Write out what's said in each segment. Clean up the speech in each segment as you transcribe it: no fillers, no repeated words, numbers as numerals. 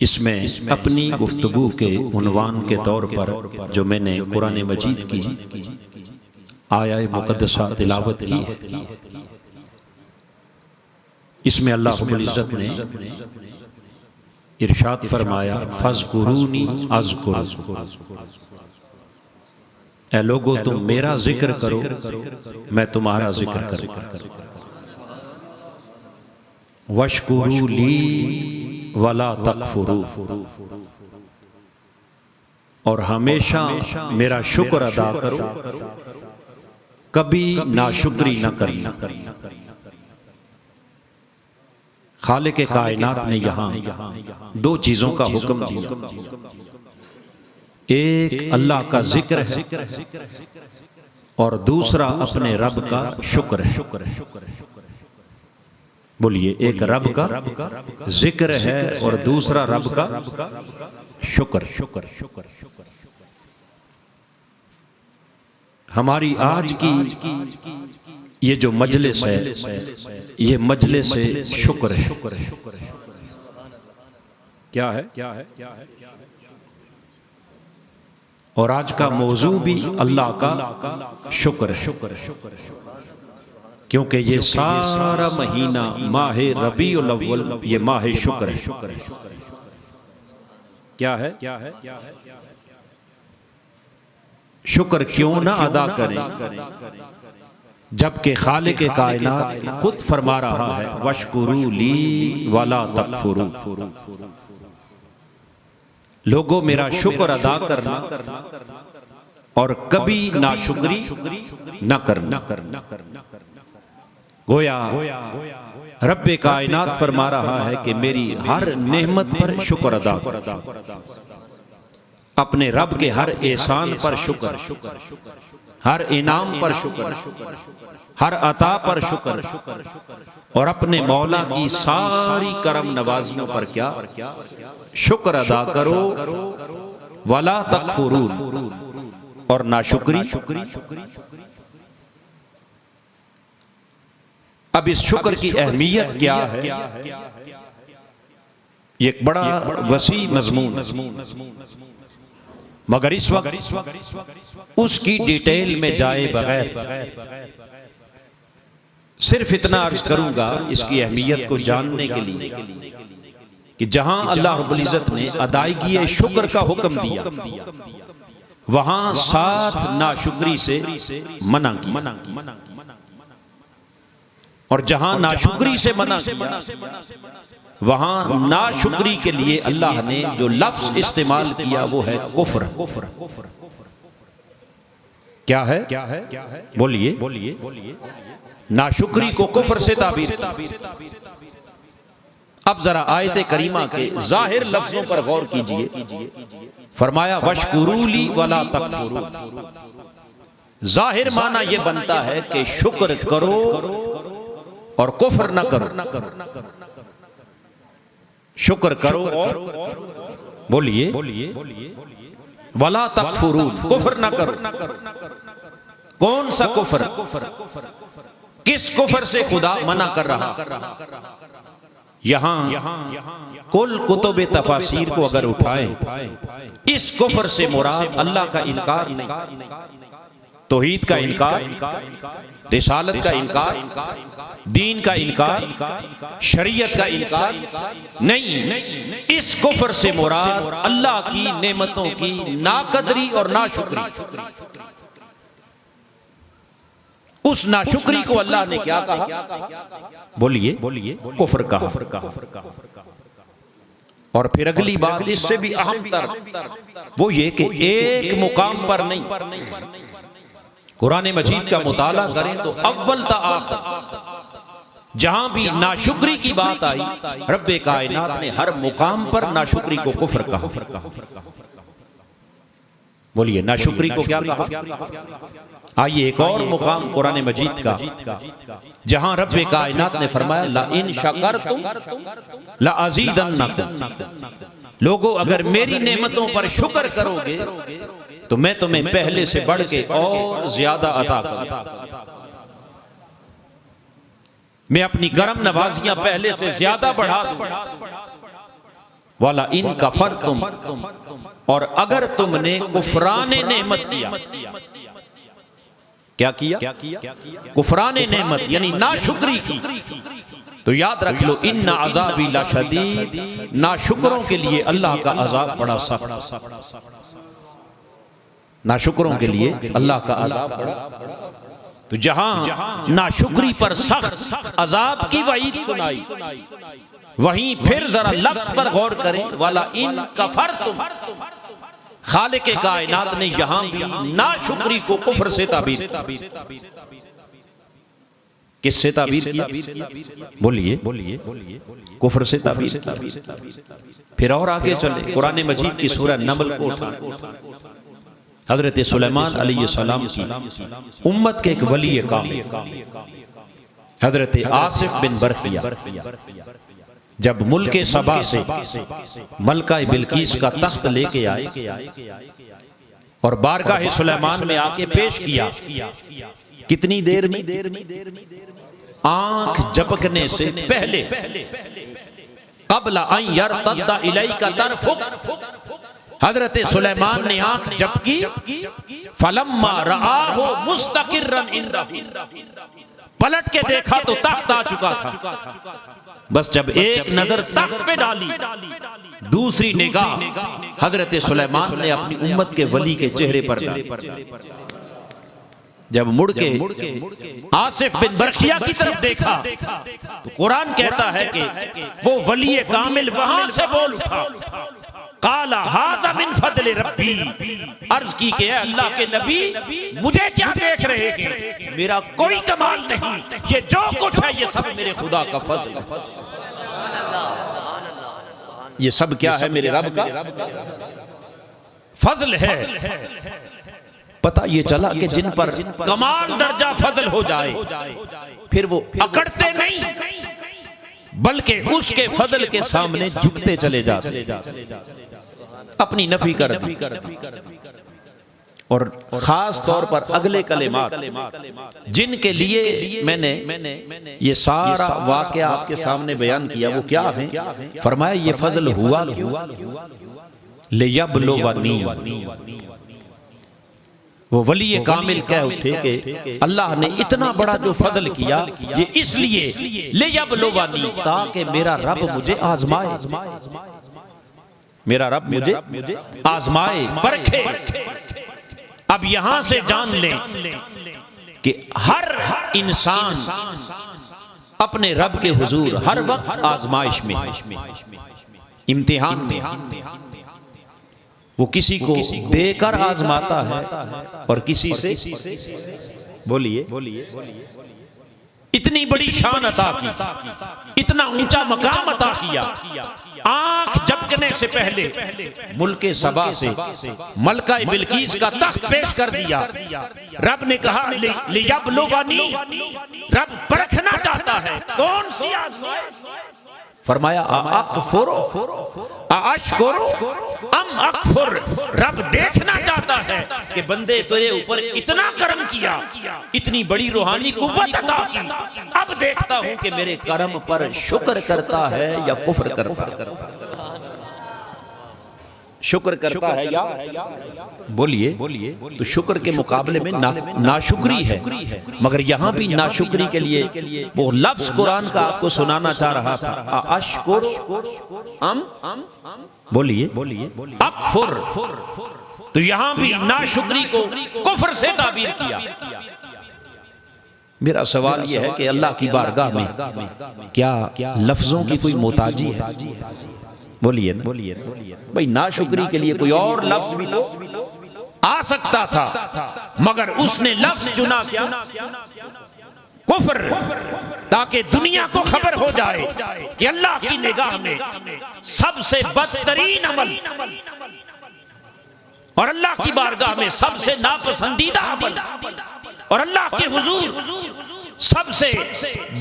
اس میں اپنی گفتگو کے عنوان کے طور پر جو میں نے قرآن مجید کی آیہ مقدسہ تلاوت کی ہے، اس میں اللہ رب العزت نے ارشاد فرمایا فَاذْكُرُونِي أَذْكُرْكُمْ، اے لوگو تم میرا ذکر کرو میں تمہارا ذکر کروں، وَاشْكُرُوا لِي وَلَا تَكْفُرُوا، اور ہمیشہ میرا شکر ادا کرو، کبھی ناشکری نہ کرنا۔ خالق کائنات نے یہاں دو چیزوں کا حکم دیا، ایک اللہ کا ذکر ہے اور دوسرا اپنے رب کا شکر ہے۔ بولیے، ایک رب کا ذکر ہے اور دوسرا رب کا شکر۔ ہماری آج کی یہ جو مجلس ہے یہ مجلس شکر ہے۔ کیا ہے؟ اور آج کا موضوع بھی اللہ کا شکر ہے، کیونکہ یہ سارا مہینہ ماہ ربیع الاول یہ ماہ شکر ہے۔ کیا ہے؟ شکر کیوں نہ ادا کریں جبکہ خالق کائنات خود فرما رہا ہے وَاشْكُرُوا لِي وَلَا تَكْفُرُوا، لوگوں میرا شکر ادا کرنا اور کبھی ناشکری نہ کرنا۔ گویا رب کائنات فرما رہا ہے کہ میری ہر نعمت پر شکر ادا کرو، اپنے رب کے ہر احسان پر شکر، ہر انعام پر شکر، ہر عطا پر شکر، اور اپنے مولا کی ساری کرم نوازیوں پر کیا شکر ادا کرو، وَلَا تَكْفُرُونَ، اور ناشکری۔ اب اس شکر کی اہمیت کیا ہے؟ یہ ایک بڑا وسیع مضمون، مگر اس وقت اس کی ڈیٹیل میں جائے بغیر صرف اتنا عرض کروں گا اس کی اہمیت کو جاننے کے لیے کہ جہاں اللہ رب العزت نے ادائیگی شکر کا حکم دیا وہاں ساتھ ناشکری سے منع کیا، اور جہاں ناشکری سے منع کیا وہاں ناشکری کے لیے اللہ نے جو لفظ استعمال کیا وہ ہے کفر۔ کیا ہے؟ بولیے، ناشکری کو کفر سے تعبیر۔ اب ذرا آیت کریمہ کے ظاہر لفظوں پر غور کیجئے، فرمایا وَاشْكُرُوا لِي وَلَا تَكْفُرُوا، ظاہر معنی یہ بنتا ہے کہ شکر کرو اور کفر نہ کرو، شکر کرو اور بولیے وَلَا تَكْفُرُوا، کفر نہ کرو۔ کون سا کفر؟ کس کفر سے خدا منع کر رہا؟ یہاں کل کتب تفاسیر کو اگر اٹھائیں اس کفر سے مراد اللہ کا انکار نہیں، توحید کا انکار، رسالت کا انکار، دین کا انکار، شریعت کا انکار نہیں۔ اس کفر سے مراد اللہ کی نعمتوں کی ناقدری اور ناشکری۔ اس ناشکری کو اللہ نے کیا کہا؟ بولیے، کفر کہا۔ اور پھر اگلی بات اس سے بھی اہم تر وہ یہ کہ ایک مقام پر نہیں، قرآن مجید کا مطالعہ کریں تو اول تا آخر جہاں بھی ناشکری کی بات آئی رب کائنات نے ہر مقام پر ناشکری کو کفر کہا۔ بولیے، ناشکری کو کیا کہا؟ آئیے ایک اور مقام قرآن مجید کا جہاں رب کائنات نے فرمایا لَإِن شَكَرْتُمْ لَأَزِيدَنَّكُمْ، لوگو اگر میری نعمتوں پر شکر کرو گے تو میں تمہیں پہلے سے بڑھ کے اور زیادہ عطا کروں، میں اپنی کرم نوازیاں پہلے سے زیادہ بڑھا دوں۔ والا ان کفرتم، اور اگر تم نے کفران نعمت کیا، کیا کیا؟ کفران نعمت یعنی ناشکری کی، تو یاد رکھ لو ان عذابی لشدید، ناشکروں کے لیے اللہ کا عذاب بڑا سخت، ناشکروں کے لیے اللہ کا عذاب بڑا۔ تو جہاں ناشکری پر سخت عذاب کی وعید سنائی، وہیں پھر ذرا لفظ پر غور کریں، والا ان کفرتم، خالق کائنات نے یہاں بھی ناشکری کو کفر سے تعبیر، کس سے تعبیر کیا؟ بولیے کفر سے تعبیر کیا۔ پھر اور آگے چلے قرآن مجید کی سورہ نمل کو اٹھائیں، حضرت سلیمان علیہ السلام کی امت کے ایک ولی کامل حضرت آصف بن برقیہ جب ملک سبا سے ملکہ بلقیس کا تخت لے کے آئے اور بارگاہ سلیمان میں آ کے پیش کیا، کتنی دیر میں؟ آنکھ جھپکنے سے پہلے، قبل ان یرتد الیک طرفک، حضرت سلیمان نے آنکھ جھپکی، فلما رآہ مستقرا عندہ، پلٹ کے دیکھا تو تخت آ چکا تھا، بس جب ایک نظر تخت پہ ڈالی، دوسری نگاہ حضرت سلیمان نے اپنی امت کے ولی کے چہرے پر ڈالی۔ جب مڑ کے آصف بن برقیہ کی طرف دیکھا تو قرآن کہتا ہے کہ وہ ولی کامل وہاں سے بول اٹھا، قال ھذا من فضل ربی، عرض کی کہ اے اللہ کے نبی مجھے کیا دیکھ رہے ہیں، میرا کوئی کمال نہیں، یہ جو کچھ ہے یہ سب میرے خدا کا فضل ہے، یہ سب کیا ہے؟ میرے رب کا فضل ہے۔ پتہ یہ چلا کہ جن پر کمال درجہ فضل ہو جائے پھر وہ اکڑتے نہیں بلکہ اس کے فضل کے سامنے جھکتے چلے جاتے، اپنی نفی کر دی۔ اور خاص طور پر اگلے کلمات جن کے لیے میں نے یہ سارا واقعہ آپ کے سامنے بیان کیا وہ کیا ہیں؟ فرمایا یہ فضل ہوا لیبلونی، وہ ولی کامل کہہ اٹھے کہ اللہ نے اتنا بڑا جو فضل کیا یہ اس لیے لیبلونی، تاکہ میرا رب مجھے آزمائے، میرا رب مجھے آزمائے، پرکھے۔ اب یہاں سے جان لیں کہ ہر انسان اپنے رب کے حضور ہر وقت آزمائش میں، امتحان میں، وہ کسی کو دے کر آزماتا ہے اور کسی سے، بولیے اتنی بڑی شان عطا کی، اتنا اونچا مقام عطا کیا، آنکھ جھپکنے سے پہلے ملک سبا سے ملکہ بلقیس کا تخت پیش کر دیا۔ رب نے کہا لیبلونی، رب پرکھنا چاہتا ہے کون سی آزمائش؟ فرمایا اکفر اشکر ام اکفر، رب دیکھنا چاہتا ہے کہ بندے تیرے اوپر اتنا کرم کیا، اتنی بڑی روحانی قوت عطا کی، اب دیکھتا ہوں کہ میرے کرم پر شکر کرتا ہے یا کفر کرتا ہے، شکر کرتا ہے یا بولیے۔ تو شکر کے مقابلے میں ناشکری ہے، مگر یہاں بھی ناشکری کے لیے وہ لفظ قرآن کا آپ کو سنانا چاہ رہا تھا، اشکر ام بولیے اکفر، تو یہاں بھی ناشکری کو کفر سے تعبیر کیا۔ میرا سوال یہ ہے کہ اللہ کی بارگاہ میں کیا لفظوں کی کوئی محتاجی ہے؟ بولیے بھئی، ناشکری کے لیے کوئی اور لفظ بھی تو آ سکتا تھا، مگر اس نے لفظ چنا کیا؟ کفر، تاکہ دنیا کو خبر ہو جائے کہ اللہ کی نگاہ میں سب سے بدترین عمل اور اللہ کی بارگاہ میں سب سے ناپسندیدہ عمل اور اللہ کے حضور سب سے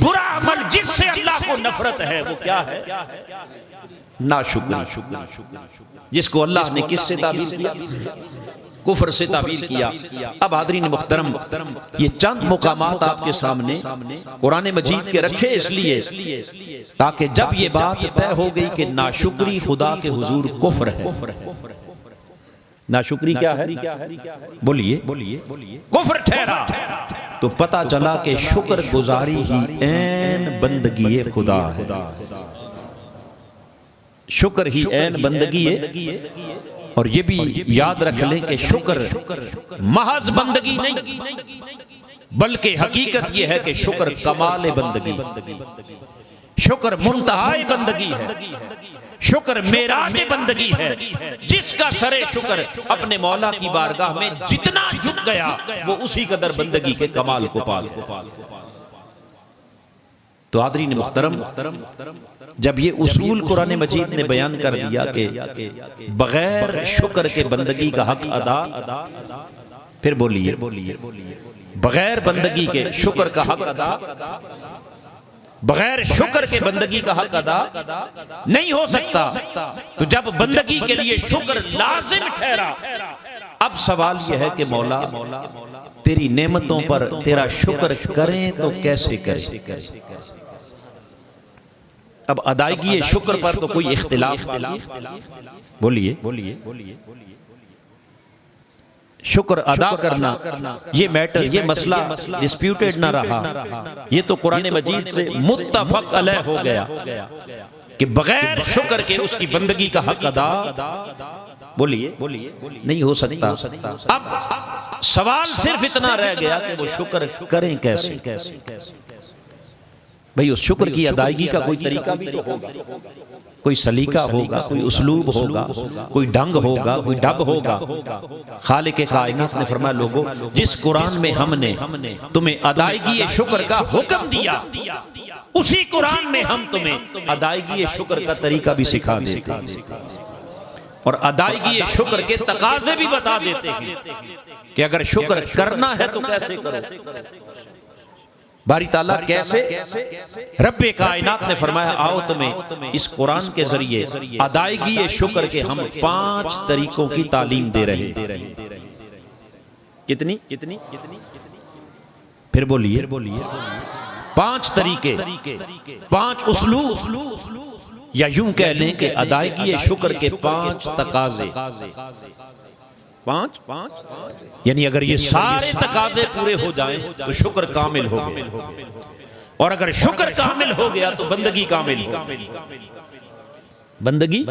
برا عمل جس سے اللہ کو نفرت ہے وہ کیا ہے؟ ناشکری، جس کو اللہ نے کس سے تعبیر کیا؟ کفر سے تعبیر کیا۔ اب حاضرین محترم، یہ چند مقامات آپ کے سامنے قرآن مجید کے رکھے اس لیے تاکہ جب یہ بات طے ہو گئی کہ ناشکری خدا کے حضور کفر ہے، ناشکری کیا ہے؟ بولیے کفر ٹھہرا، تو پتہ چلا کہ شکر گزاری ہی عین بندگی خدا ہے، شکر ہی عین بندگی ہے۔ اور یہ بھی یاد رکھ لیں کہ شکر محض بندگی نہیں، بلکہ حقیقت یہ ہے کہ شکر کمال بندگی، شکر منتہائی بندگی ہے، شکر معراج بندگی ہے۔ جس کا سر شکر اپنے مولا کی بارگاہ میں جتنا جھک گیا وہ اسی قدر بندگی کے کمال کو پا گیا۔ تو حاضرین محترم، جب یہ اصول قرآن مجید نے بیان کر دیا کہ بغیر شکر کے بندگی کا حق ادا، پھر بولیے بغیر بندگی کے شکر کا حق ادا، بغیر شکر کے بندگی کا حق ادا نہیں ہو سکتا، تو جب بندگی کے لیے شکر لازم ٹھہرا، اب سوال یہ ہے کہ مولا تیری نعمتوں پر تیرا شکر کریں تو کیسے کریں؟ اب ادائیگی شکر پر تو کوئی اختلاف بولیے شکر ادا کرنا یہ میٹر، یہ مسئلہ ڈسپیوٹڈ نہ رہا، یہ تو قرآن مجید سے متفق علیہ ہو گیا کہ بغیر شکر کے اس کی بندگی کا حق ادا بولیے نہیں ہو سکتا۔ اب سوال صرف اتنا رہ گیا کہ وہ شکر کریں کیسے؟ بھئی اس شکر کی ادائیگی کا کوئی طریقہ بھی تو ہوگا، کوئی سلیقہ ہوگا، کوئی اسلوب ہوگا، کوئی ڈھنگ ہوگا، کوئی ڈب ہوگا۔ خالق کائنات نے فرمایا لوگو جس قرآن میں ہم نے تمہیں ادائیگی شکر کا حکم دیا، اسی قرآن میں ہم تمہیں ادائیگی شکر کا طریقہ بھی سکھا دیتے ہیں اور ادائیگی شکر کے تقاضے بھی بتا دیتے ہیں کہ اگر شکر کرنا ہے تو کیسے کرو۔ باری تعالیٰ کیسے؟ رب کائنات نے فرمایا آؤ تمہیں اس قرآن کے ذریعے ادائیگی شکر کے ہم 5 طریقوں کی تعلیم دے رہے ہیں۔ کتنی؟ پھر بولیے 5 طریقے، 5 اسلوب، یا یوں کہہ لیں کہ ادائیگی شکر کے 5 تقاضے، 5 یعنی اگر یہ سارے تقاضے پورے ہو جائیں تو شکر کامل ہو گیا، اور اگر شکر کامل ہو گیا تو بندگی کامل ہو گیا۔ بندگی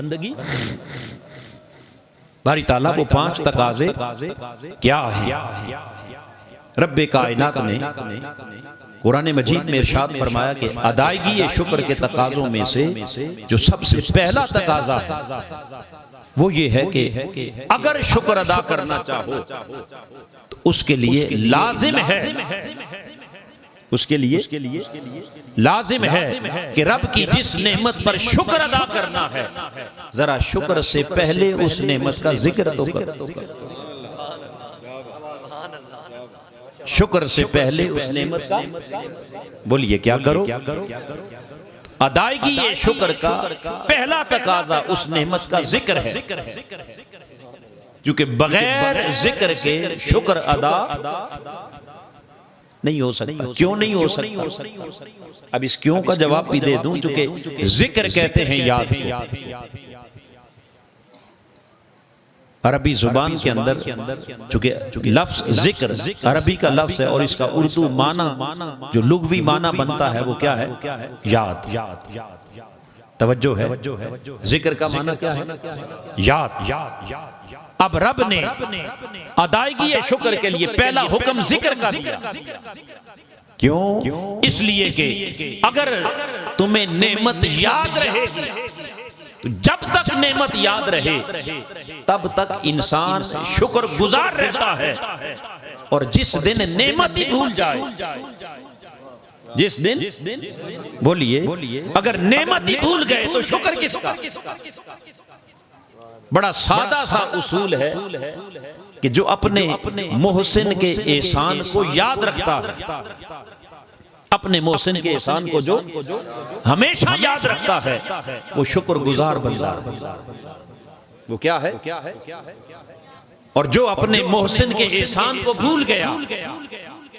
باری تعالیٰ وہ 5 تقاضے کیا ہیں؟ رب کائنات نے قرآن مجید میں ارشاد فرمایا کہ ادائیگی شکر کے تقاضوں میں سے جو سب سے پہلا تقاضا ہے وہ یہ ہے کہ اگر شکر ادا کرنا چاہو تو اس کے لیے لازم ہے، اس کے لیے لازم ہے کہ رب کی جس نعمت پر شکر ادا کرنا ہے ذرا شکر سے پہلے اس نعمت کا ذکر تو کرو، شکر سے پہلے اس نعمت کا بولیے کیا کرو؟ ادائیگی شکر کا پہلا تقاضا اس نعمت کا ذکر ہے، کیونکہ بغیر ذکر کے شکر ادا نہیں ہو سکتا۔ کیوں نہیں ہو سکتا؟ اب اس کیوں کا جواب بھی دے دوں، چونکہ ذکر کہتے ہیں یاد کو۔ عربی زبان کے اندر چونکہ لفظ ذکر عربی کا لفظ ہے اور اس کا اردو معنی جو لغوی معنی بنتا ہے وہ کیا ہے؟ یاد۔ توجہ ہے، ذکر کا معنی کیا ہے؟ یاد۔ اب رب نے ادائیگی شکر کے لیے پہلا حکم ذکر کا دیا۔ کیوں؟ اس لیے کہ اگر تمہیں نعمت یاد رہے گی، جب تک نعمت یاد رہے تب تک انسان شکر گزار رہتا ہے، اور جس دن نعمت ہی بھول جائے، جس دن بولیے اگر نعمت ہی بھول گئے تو شکر کس کا؟ بڑا سادہ سا اصول ہے کہ جو اپنے محسن کے احسان کو یاد رکھتا ہے، اپنے محسن کے احسان کو جو ہمیشہ یاد رکھتا ہے وہ شکر گزار بندہ ہے۔ وہ کیا ہے؟ اور جو اپنے محسن کے احسان کو بھول گیا،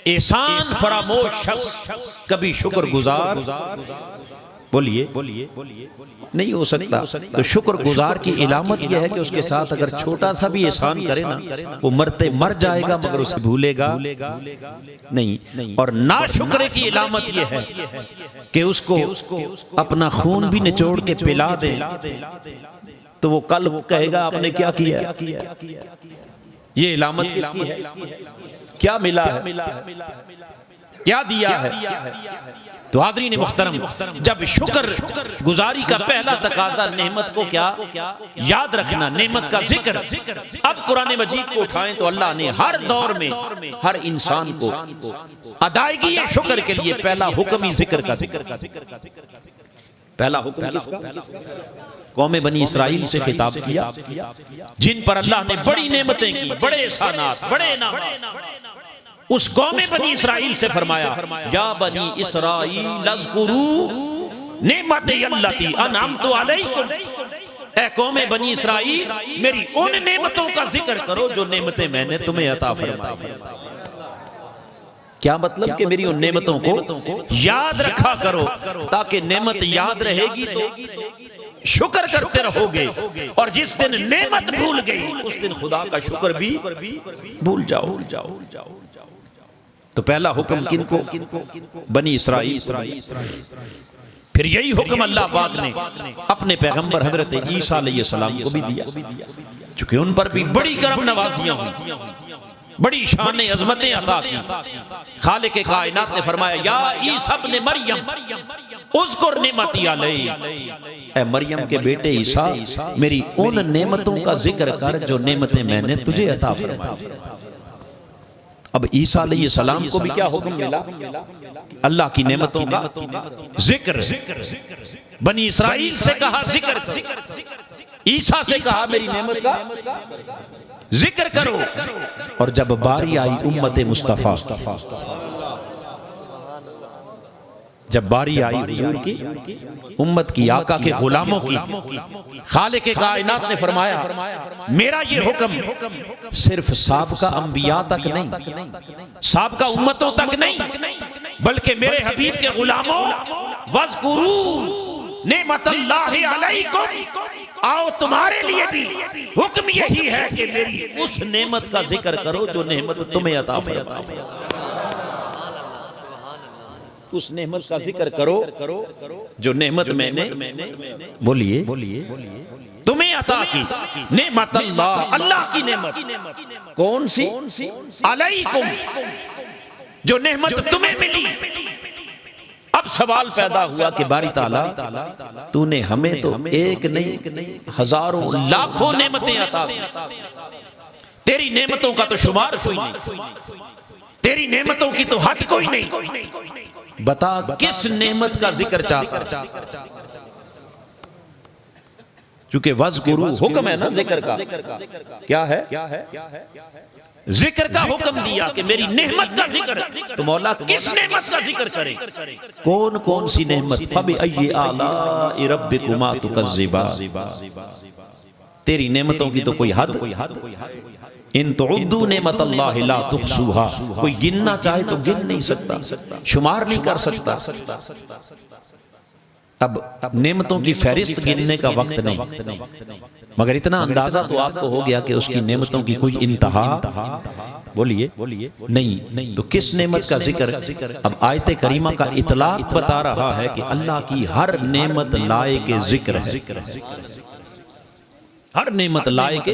احسان فراموش شخص کبھی شکر گزار بولیے نہیں ہو سکتا۔ تو شکر گزار کی علامت یہ ہے کہ اس کے ساتھ اگر چھوٹا سا بھی احسان کرے نا، وہ مرتے مر جائے گا مگر اسے بھولے گا نہیں۔ اور ناشکرے کی علامت یہ ہے کہ اس کو اپنا خون بھی نچوڑ کے پلا دے تو وہ کل کہے گا آپ نے کیا کیا۔ یہ علامت کس کی ہے؟ کیا ملا ہے، کیا دیا ہے؟ تو حاضرین محترم، جب شکر گزاری کا پہلا تقاضا نعمت کو کیا یاد رکھنا، نعمت کا ذکر۔ اب قرآن مجید کو اٹھائیں تو اللہ نے ہر دور میں ہر انسان کو ادائیگی شکر کے لیے پہلا حکم ہی ذکر کا ذکر۔ پہلا حکم کس کا؟ قوم بنی اسرائیل سے خطاب کیا جن پر اللہ نے بڑی نعمتیں کی، بڑے احسانات، بڑے انعامات۔ اس قوم بنی اسرائیل سے فرمایا یا بنی اسرائیل اذکروا نعمتی التی انعمت علیکم، اے قوم بنی اسرائیل میری ان نعمتوں کا ذکر کرو جو نعمتیں میں نے تمہیں عطا فرمائی۔ کیا مطلب کہ میری ان نعمتوں کو یاد رکھا کرو، تاکہ نعمت یاد رہے گی تو شکر کرتے رہو گے، اور جس دن نعمت بھول گئی اس دن خدا کا شکر بھی بھول جاؤ۔ تو پہلا حکم کن کو؟ بنی اسرائیل۔ پھر یہی حکم اللہ پاک نے اپنے پیغمبر حضرت عیسیٰ علیہ السلام کو بھی دیا، چونکہ ان پر بھی بڑی کرم نوازیاں ہوئی، بڑی شان عظمتیں عطا کی۔ خالق کائنات نے فرمایا یا عیسیٰ ابن مریم اذکر نعمتی علیک، اے مریم کے بیٹے عیسیٰ میری ان نعمتوں کا ذکر کر جو نعمتیں میں نے تجھے عطا فرمائی۔ اب عیسیٰ علیہ السلام کو بھی کیا حکم ملا؟ اللہ کی نعمتوں کا ذکر۔ بنی اسرائیل سے کہا ذکر کرو، عیسیٰ سے کہا میری نعمت کا ذکر کرو۔ اور جب باری آئی امت مصطفیٰ، جب باری آئی حضور کی امت کی، آقا کے غلاموں کی، خالق کائنات نے فرمایا میرا یہ حکم صرف سابقہ انبیاء تک نہیں، سابقہ امتوں تک نہیں، بلکہ میرے حبیب کے غلاموں وَاذْكُرُوا نعمت اللہ علیکم، آؤ تمہارے لیے بھی حکم یہی ہے کہ میری اس نعمت کا ذکر کرو جو نعمت تمہیں عطا فرمائی۔ اس نعمت کا ذکر کرو جو نعمت میں نے بولیے تمہیں عطا کی۔ نعمت اللہ، اللہ کی نعمت کون سی؟ علیکم، جو نعمت تمہیں ملی۔ اب سوال پیدا ہوا کہ باری تعالیٰ تو نے ہمیں تو ایک نہیں ہزاروں لاکھوں نعمتیں عطا کی، تیری نعمتوں کا تو شمار کوئی نہیں، تیری نعمتوں کی تو حد کوئی نہیں، بتا کس نعمت کا ذکر چاہتا؟ چونکہ وَاذْكُرُوا حکم ہے نا ذکر کا، کیا ہے؟ ذکر کا حکم دیا کہ میری نعمت کا ذکر، تو مولا کس نعمت کا ذکر کرے؟ کون کون سی نعمت؟ فَبِأَيِّ آلَاءِ رَبِّكُمَا تُكَذِّبَانِ، تیری نعمتوں کی تو کوئی حد، ان تعدوا نعمت اللہ لا تحصوها، کوئی گننا چاہے تو گن نہیں سکتا، شمار نہیں کر سکتا۔ اب نعمتوں کی فہرست گننے کا وقت نہیں، مگر اتنا اندازہ تو آپ کو ہو گیا کہ اس کی نعمتوں کی کوئی انتہا بولیے نہیں۔ تو کس نعمت کا ذکر؟ اب آیت کریمہ کا اطلاق بتا رہا ہے کہ اللہ کی ہر نعمت لائق ذکر ہے، ہر نعمت لائق،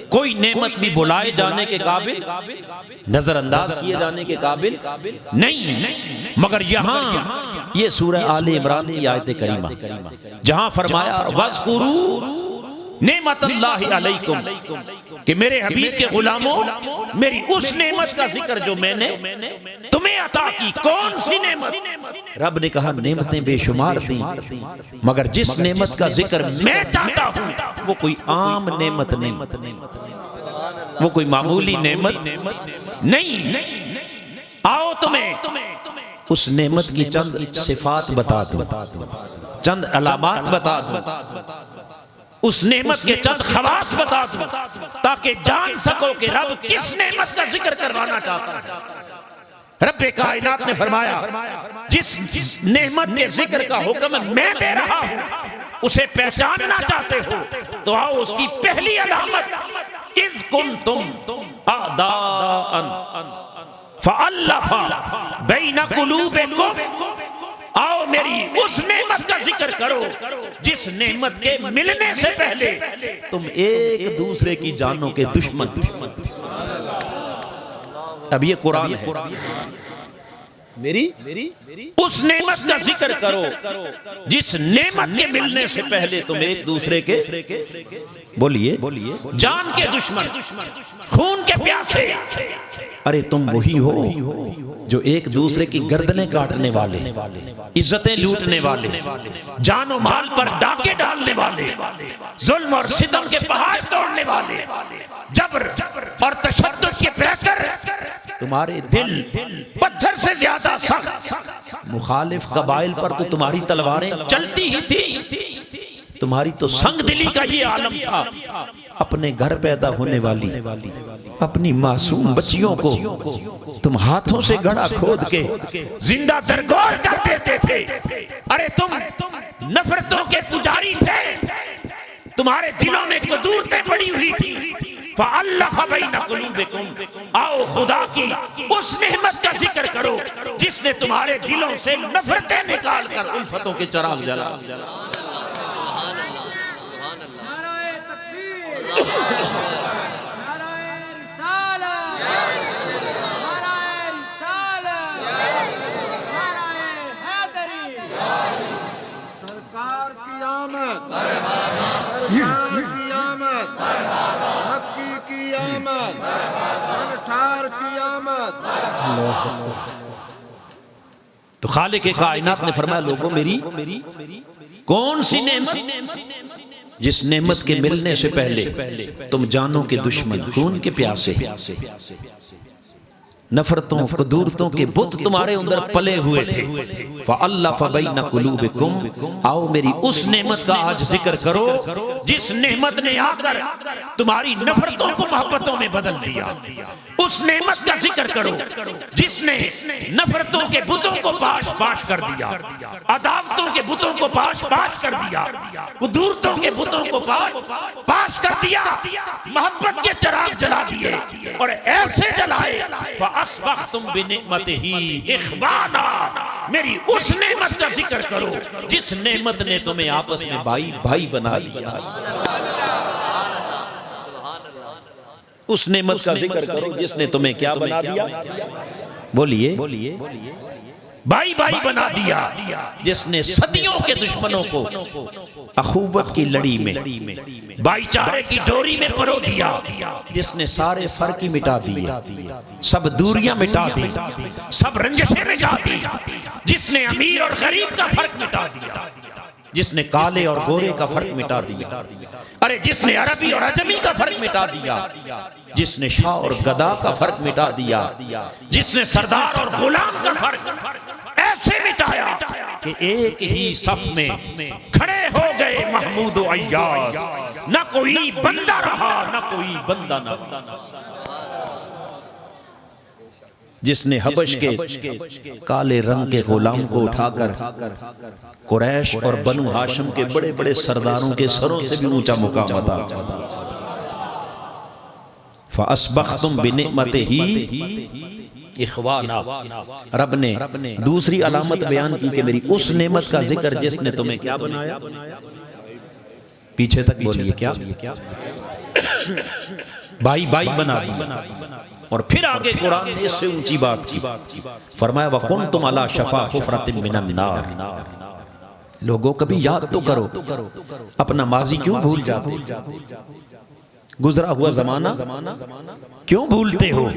کوئی نعمت بھی بلائے جانے کے قابل، نظر انداز کیے جانے کے قابل نہیں۔ مگر یہاں یہ سورہ آل عمران کی آیت کریمہ جہاں فرمایا وَاذْكُرُوا نعمت اللہ علیکم، کہ میرے حبیب کے غلاموں میری اس نعمت کا ذکر جو میں نے تمہیں عطا کی۔ کون سی نعمت؟ رب نے کہا نعمتیں بے شمار تھیں، مگر جس نعمت کا ذکر میں چاہتا ہوں وہ کوئی عام نعمت نہیں، وہ کوئی معمولی نعمت نہیں۔ آؤ تمہیں اس نعمت کی چند صفات بتا دوں، چند علامات بتا دوں۔ اس نعمت کے چند خواص بتا دوں تاکہ جان سکو کہ رب کس نعمت کا ذکر کروانا چاہتا ہے۔ رب کائنات نے فرمایا جس نعمت کے ذکر کا حکم میں دے رہا ہوں اسے پہچاننا چاہتے ہو تو آؤ اس کی پہلی علامت اذ کنتم اعداء فالف بین قلوبکم، آؤ میری اس نعمت کا ذکر کرو جس نعمت کے ملنے سے پہلے تم ایک دوسرے کی جانوں کے دشمن۔ اب یہ قرآن ہے، میری اس نعمت کا ذکر کرو جس نعمت کے ملنے سے پہلے تم ایک دوسرے کے بولیے جان کے دشمن، خون کے پیاسے۔ ارے تم وہی ہو جو ایک دوسرے کی گردنیں کاٹنے والے، عزتیں لوٹنے والے، جان و مال پر ڈاکے ڈالنے والے، ظلم اور ستم کے پہاڑ توڑنے والے، جبر اور تشدد کے پیکر، تمہارے دل پتھر سے زیادہ سخت، مخالف قبائل پر تو تمہاری تلواریں چلتی ہی تھی، تمہاری تو سنگ دلی کا یہ عالم تھا۔ اپنے گھر پیدا ہونے والی اپنی معصوم بچیوں کو تم ہاتھوں سے گڑھا کھود کے زندہ درگور کر دیتے تھے۔ ارے تم نفرتوں کے پجاری تھے، تمہارے دلوں میں قدورتیں پڑی ہوئی تھی۔ فَأَلَّفَ بَيْنَ قُلُوبِكُمْ، آؤ خدا کی اس نعمت کا ذکر کرو جس نے تمہارے دلوں سے نفرتیں نکال کر الفتوں کے چراغ جلا۔ سرکار کی آمد، سرکار کی آمد، مکی کی آمد، سرکار کی آمد۔ تو خالق کائنات نے فرمایا لوگوں میری کون سی نعمت جس نعمت کے ملنے سے پہلے تم جانوں کے دشمن، خون کے پیاسے، نفرتوں قدورتوں کے بت تمہارے اندر پلے ہوئے تھے۔ فَأَلَّفَ بَيْنَ قُلُوبِكُمْ، آؤ میری اس نعمت کا آج ذکر کرو جس نعمت نے آ کر تمہاری نفرتوں کو محبتوں میں بدل دیا۔ اس نعمت کا ذکر کرو جس نے نفرتوں کے بتوں کو پاش پاش کر دیا، عداوتوں کے بتوں کو پاش پاش کر دیا، قدورتوں کے بتوں کو پاش پاش کر دیا، محبت کے چراغ جلا دیے اور ایسے جلائے فَأَصْبَحْتُمْ بِنِعْمَتِهِ إِخْوَانًا۔ میری اس نعمت کا ذکر کرو جس نعمت نے تمہیں آپس میں بھائی بھائی بنا دیا۔ اس نعمت کا ذکر کرو جس نے تمہیں کیا بنا دیا؟ بولیے بھائی بھائی بنا دیا، جس نے صدیوں کے دشمنوں کو اخوت کی لڑی میں بھائی چارے کی ڈوری میں پرو دیا، جس نے سارے فرق ہی مٹا دیے، سب دوریاں مٹا دی، سب رنجشیں مٹا دی، جس نے امیر اور غریب کا فرق مٹا دیا، جس نے کالے اور گورے کا فرق مٹا دیا، ارے جس نے عربی اور عجمی کا فرق مٹا دیا، جس نے شاہ اور گدا کا فرق مٹا دیا، جس نے سردار اور غلام کا فرق ایسے مٹایا کہ ایک ہی صف میں کھڑے ہو گئے محمود و ایاز، نہ کوئی بندہ رہا نہ کوئی بندہ نہ رہا۔ جس نے حبش کے کالے رنگ کے غلام کو اٹھا کر قریش اور بنو ہاشم کے بڑے بڑے سرداروں کے سروں سے بھی اونچا مقام عطا کیا۔ فَأَصْبَحْتُمْ بِنِعْمَتِهِ إِخْوَانًا۔ رب نے دوسری علامت بیان کی کہ میری اس نعمت کا ذکر جس نے تمہیں کیا بنایا، پیچھے تک بولیے کیا؟ بھائی بھائی بنا دیا۔ اور پھر آگے قرآن نے اس سے اونچی بات کی، فرمایا وَكُنْتُمْ عَلَى شَفَا حُفْرَةٍ مِّنَ النَّارِ۔ لوگوں کبھی یاد تو کرو، اپنا ماضی کیوں بھول جاتے، گزرا ہوا زمانہ کیوں بھولتے ہو؟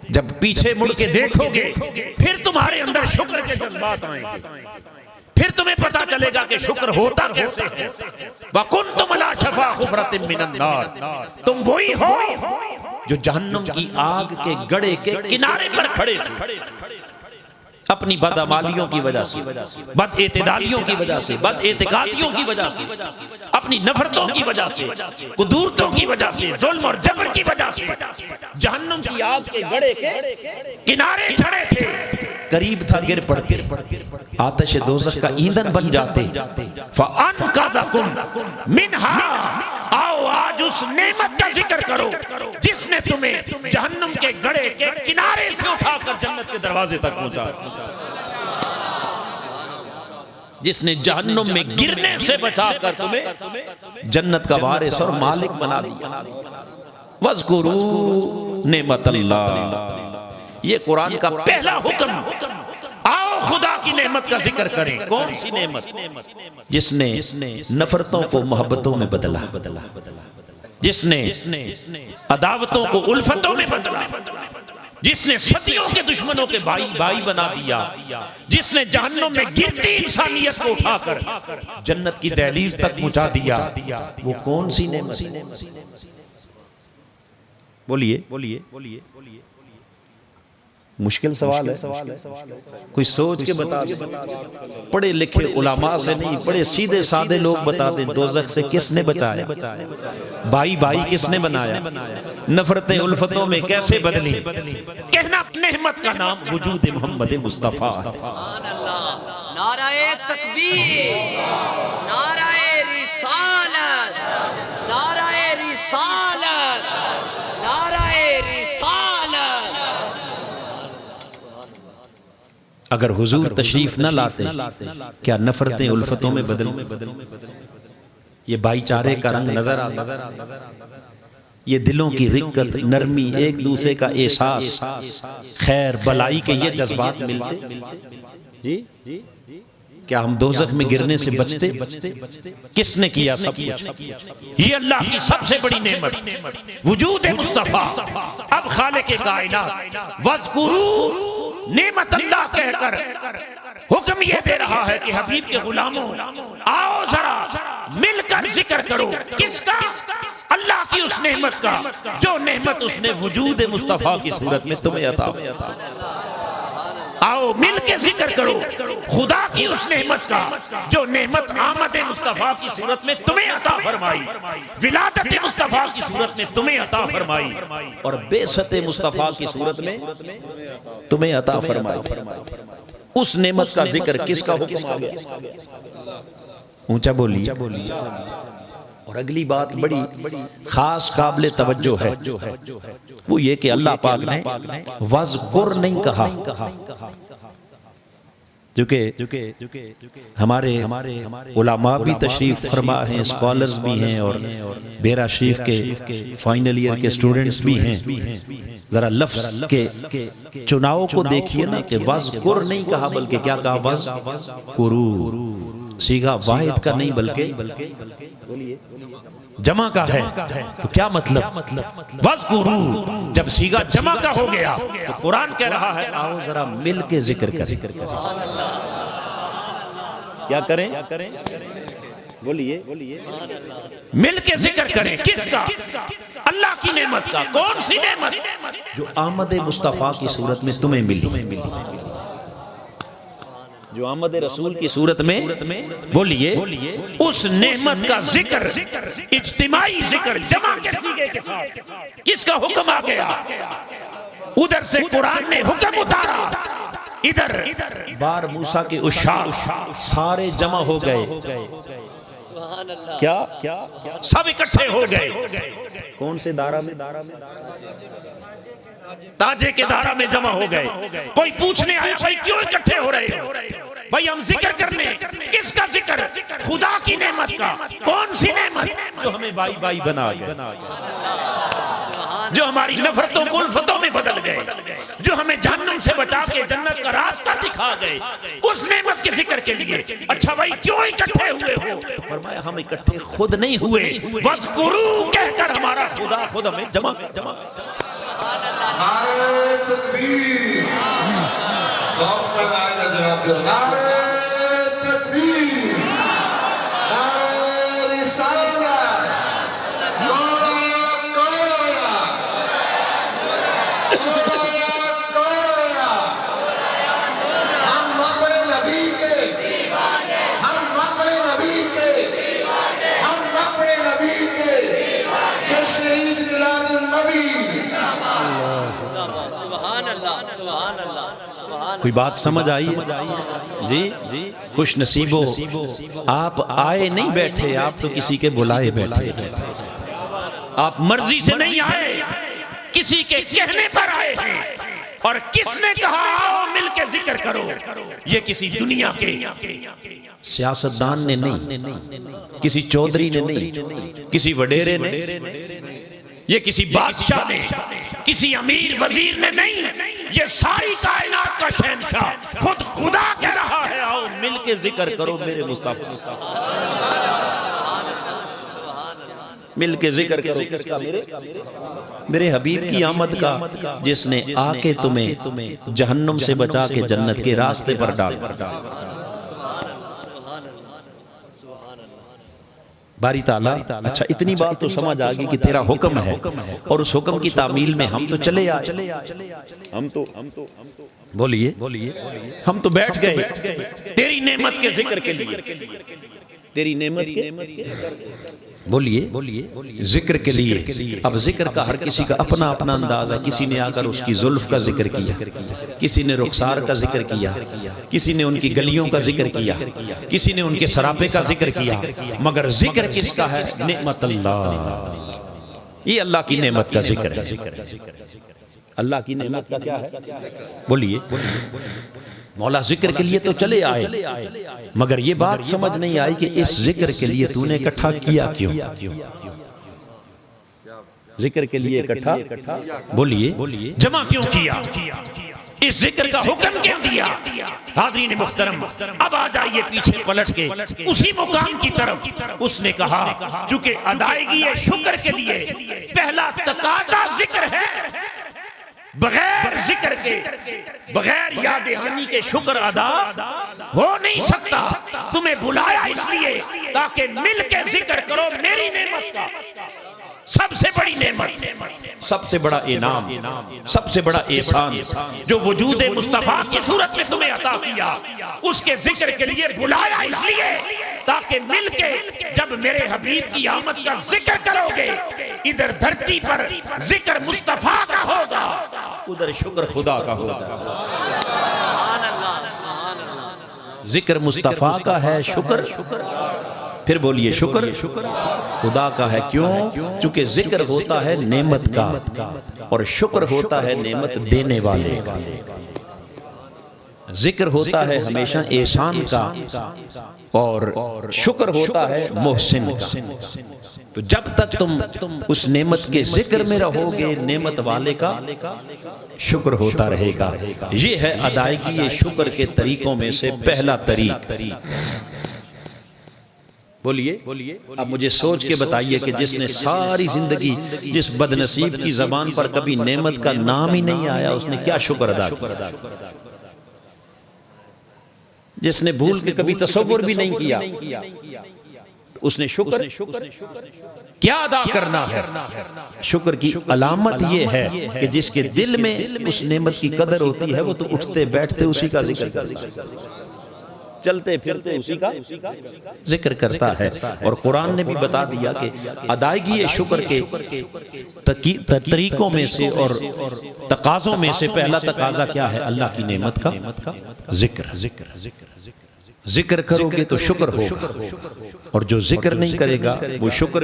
جب پیچھے مڑ کے دیکھو گے پھر تمہارے اندر شکر کے جذبات آئیں گے، پھر تمہیں پتا چلے گا کہ شکر ہوتا کیسے ہے۔ وَكُنْتُمْ عَلَى شَفَا حُفْرَةٍ مِّنَ النَّارِ، تم وہی ہو جو جہنم کی آگ کے گڑھے کے کنارے پر کھڑے تھے۔ اپنی بدعمالیوں کی وجہ سے، بد اعتدالیوں کی وجہ سے، بد اعتقادیوں کی وجہ سے، اپنی نفرتوں کی وجہ سے، قدورتوں کی وجہ سے، ظلم اور جبر کی وجہ سے جہنم کی آگ کے گڑھے کے کنارے کھڑے تھے، قریب تھا گر پڑتے، آتش دوزخ کا ایندھن بن جاتے۔ فَأَنْقَذَكُمْ مِنْهَا، آؤ آج اس نعمت کا ذکر کرو جس نے تمہیں جہنم کے گڑھے کے کنارے سے اٹھا کر جنت کے دروازے تک پہنچا، جس نے جہنم میں گرنے سے بچا کر تمہیں جنت کا وارث اور مالک بنا دیا۔ وَاذْكُرُوا نعمت اللہ، یہ قرآن کا پہلا حکم۔ آؤ خدا کی نعمت کا ذکر کریں۔ کون سی نعمت؟ جس نے نفرتوں کو محبتوں میں بدلا، جس نے عداوتوں کو الفتوں میں بدلا، جس نے صدیوں کے دشمنوں کے بھائی بھائی بنا دیا، جس نے جہنم میں گرتی انسانیت کو اٹھا کر جنت کی دہلیز تک پہنچا دیا، وہ کون سی نعمت؟ بولیے بولیے، مشکل سوال ہے، کوئی سوچ کے بتا دے۔ پڑھے لکھے علماء سے نہیں، پڑھے سیدھے سادے لوگ بتا دیں دوزخ سے کس نے بچایا، بھائی بھائی کس نے بنایا، نفرتیں الفتوں میں کیسے بدلی۔ کہنا نعمت کا نام وجود محمد مصطفیٰ۔ نعرہ تکبیر، نعرہ رسالت، نعرہ رسالت، نعرہ رسالت۔ اگر حضور تشریف نہ لاتے کیا نفرتیں الفتوں میں بدل، یہ بھائی چارے کا رنگ نظر آتا، یہ دلوں کی رقت، نرمی، ایک دوسرے کا احساس، خیر بلائی کے یہ جذبات ملتے، جی کیا ہم دوزخ میں گرنے سے بچتے؟ کس نے کیا سب کچھ؟ یہ اللہ کی سب سے بڑی نعمت وجود مصطفیٰ۔ اب خالق کائنات وَاذْكُرُوا نعمت اللہ کہہ کر حکم یہ دے رہا ہے کہ حبیب کے غلاموں آؤ ذرا مل کر ذکر کرو۔ کس کا؟ اللہ کی اس نعمت کا جو نعمت اس نے وجود مصطفیٰ کی صورت میں تمہیں عطا فرمائی۔ آؤ مل کے ذکر کرو خدا کی اس نعمت کا جو نعمت آمد مصطفیٰ کی صورت میں تمہیں عطا فرمائی، ولادت مصطفیٰ کی صورت میں تمہیں عطا فرمائی، اور بعثت مصطفیٰ کی صورت میں تمہیں عطا فرمائی۔ اس نعمت کا ذکر کس کا حکم آ گیا؟ اونچا بولی۔ اور اگلی بات بڑی خاص قابل توجہ ہے، وہ یہ کہ اللہ پاک نے وَاذْكُرْ نہیں کہا، کیونکہ ہمارے علماء بھی تشریف فرما ہیں، اسکالرز بھی ہیں، اور بیرا شریف کے فائنل ایئر کے سٹوڈنٹس بھی ہیں۔ ذرا لفظ کے چناؤ کو دیکھیے نا کہ وَاذْكُرْ نہیں کہا بلکہ کیا کہا؟ وَاذْكُرُوا، سیگا واحد کا نہیں بلکہ جمع کا ہے۔ تو کیا مطلب؟ وَاذْكُرُوا جب سیگا جمع کا ہو گیا تو قرآن کہہ رہا ہے آؤ ذرا مل کے ذکر کریں۔ کیا کریں؟ بولیے مل کے ذکر کریں۔ کس کا؟ اللہ کی نعمت کا۔ کون سی نعمت؟ جو آمد مصطفیٰ کی صورت میں تمہیں ملی، جو آمد رسول کی صورت میں، بولیے اس نعمت کا ذکر، اجتماعی ذکر جمع کے صیغے کے ساتھ کس کا حکم آ گیا؟ ادھر سے قرآن نے حکم اتارا، ادھر بار موسیٰ کے عشاق سارے جمع ہو گئے۔ کیا سب اکٹھے ہو گئے؟ کون سے دارہ میں؟ تاجے کے دارہ میں جمع ہو گئے۔ کوئی پوچھنے آیا بھائی کیوں اکٹھے ہو رہے ہو؟ بھائی ہم ذکر کرنے۔ کس کا ذکر؟ خدا کی نعمت کا۔ کون سی نعمت؟ جو ہمیں بھائی بھائی بنا گئے، جو ہماری نفرتوں کو الفتوں میں بدل گئے، جو ہمیں جہنم سے بچا کے جنت کا راستہ دکھا گئے، اس نعمت کے ذکر کے لیے۔ اچھا بھائی کیوں اکٹھے ہوئے ہو؟ فرمایا ہم اکٹھے خود نہیں ہوئے، وَاذْكُرُوا کہہ کر ہمارا خدا خود ہمیں جمع نعرہ تکبیر، ذوق میں لائے گا جواب دو۔ نعرہ تکبیر، نعرہ رسالت، کون آیا کون آیا، کون آیا کون آیا، سبحان اللہ سبحان کوئی بات سمجھ آئی جی؟ خوش نصیب ہو آپ آئے نہیں بیٹھے، آپ تو کسی کے بلائے بیٹھے، آپ مرضی سے نہیں آئے، کسی کے کہنے پر آئے ہیں۔ اور کس نے کہا آؤ مل کے ذکر کرو؟ یہ کسی دنیا کے سیاستدان نے نہیں، کسی چودھری نے نہیں، کسی وڈیرے نے، یہ کسی بادشاہ نے، کسی امیر وزیر نے نہیں، یہ ساری کائنات کا شہنشاہ خود خدا کہہ رہا ہے آؤ مل کے ذکر کرو میرے مصطفیٰ، مل کے ذکر کرو میرے حبیب کی آمد کا، جس نے آ کے تمہیں جہنم سے بچا کے جنت کے راستے پر ڈال۔ باری تعالیٰ اچھا اتنی بات تو سمجھ آگئی کہ تیرا حکم ہے، اور اس حکم کی تعمیل میں ہم تو چلے آئے، ہم تو بولیے ہم تو بیٹھ گئے تیری نعمت کے ذکر کے لیے، تیری نعمت کے بولیے ذکر کے لیے۔ اب ذکر کا ہر کسی کا اپنا اپنا انداز ہے، کسی نے آ کر اس کی زلف کا ذکر کیا، کسی نے رخسار کا ذکر کیا، کسی نے ان کی گلیوں کا ذکر کیا، کسی نے ان کے سراپے کا ذکر کیا، مگر ذکر کس کا ہے؟ نعمت اللہ، یہ اللہ کی نعمت کا ذکر ہے۔ اللہ کی نعمت کا کیا ہے؟ بولیے مولا ذکر کے لیے تو چلے آئے، مگر یہ بات سمجھ نہیں آئی کہ اس ذکر کے لیے تو نے اکٹھا کیا کیوں؟ ذکر کے لیے اکٹھا بولیے جمع کیوں کیا؟ اس ذکر کا حکم کیوں دیا؟ حاضرین محترم اب آ جائیے پیچھے پلٹ کے اسی مقام کی طرف۔ اس نے کہا چونکہ ادائیگی شکر کے لیے پہلا تقاضا ذکر ہے، بغیر ذکر کے، بغیر یاد دہانی کے شکر ادا ہو نہیں سکتا۔ تمہیں بلایا اس لیے تاکہ مل کے ذکر کرو میری نعمت کا، سب سے بڑی نعمت، سب سے بڑا انعام، سب سے بڑا احسان جو وجود مصطفیٰ کی صورت میں تمہیں عطا کیا، اس کے ذکر کے لیے بلایا اس لیے تاکہ مل کے جب میرے حبیب کی آمد کا ذکر کرو گے، ادھر دھرتی پر ذکر مصطفیٰ کا ہوگا، ادھر شکر خدا کا ہوگا۔ ذکر مصطفیٰ کا ہے، شکر پھر بولیے شکر خدا کا ہے۔ کیوں؟ چونکہ ذکر ہوتا ہے نعمت کا، اور شکر ہوتا ہے نعمت دینے والے کا۔ ذکر ہوتا ہے ہمیشہ احسان کا، اور شکر ہوتا ہے محسن کا۔ تو جب تک تم اس نعمت کے ذکر میں رہو گے، نعمت والے کا شکر ہوتا رہے گا۔ یہ ہے ادائیگی شکر کے طریقوں میں سے پہلا طریق۔ بولیے اب مجھے سوچ کے بتائیے کہ جس نے ساری زندگی، جس بد نصیب کی زبان پر کبھی نعمت کا نام ہی نہیں آیا، اس نے کیا شکر ادا کیا؟ جس نے بھول کے کبھی تصور بھی نہیں کیا، اس نے شکر کیا ادا کرنا ہے؟ شکر کی علامت یہ ہے کہ جس کے دل میں اس نعمت کی قدر ہوتی ہے، وہ تو اٹھتے بیٹھتے اسی کا ذکر کرتا ہے، چلتے پھرتے اسی کا ذکر کرتا ہے۔ اور قرآن نے بھی بتا دیا کہ ادائیگی شکر کے طریقوں میں سے اور تقاضوں میں سے پہلا تقاضا کیا ہے؟ اللہ کی نعمت کا ذکر۔ ذکر کرو گے تو شکر ہوگا، اور جو ذکر نہیں کرے گا وہ شکر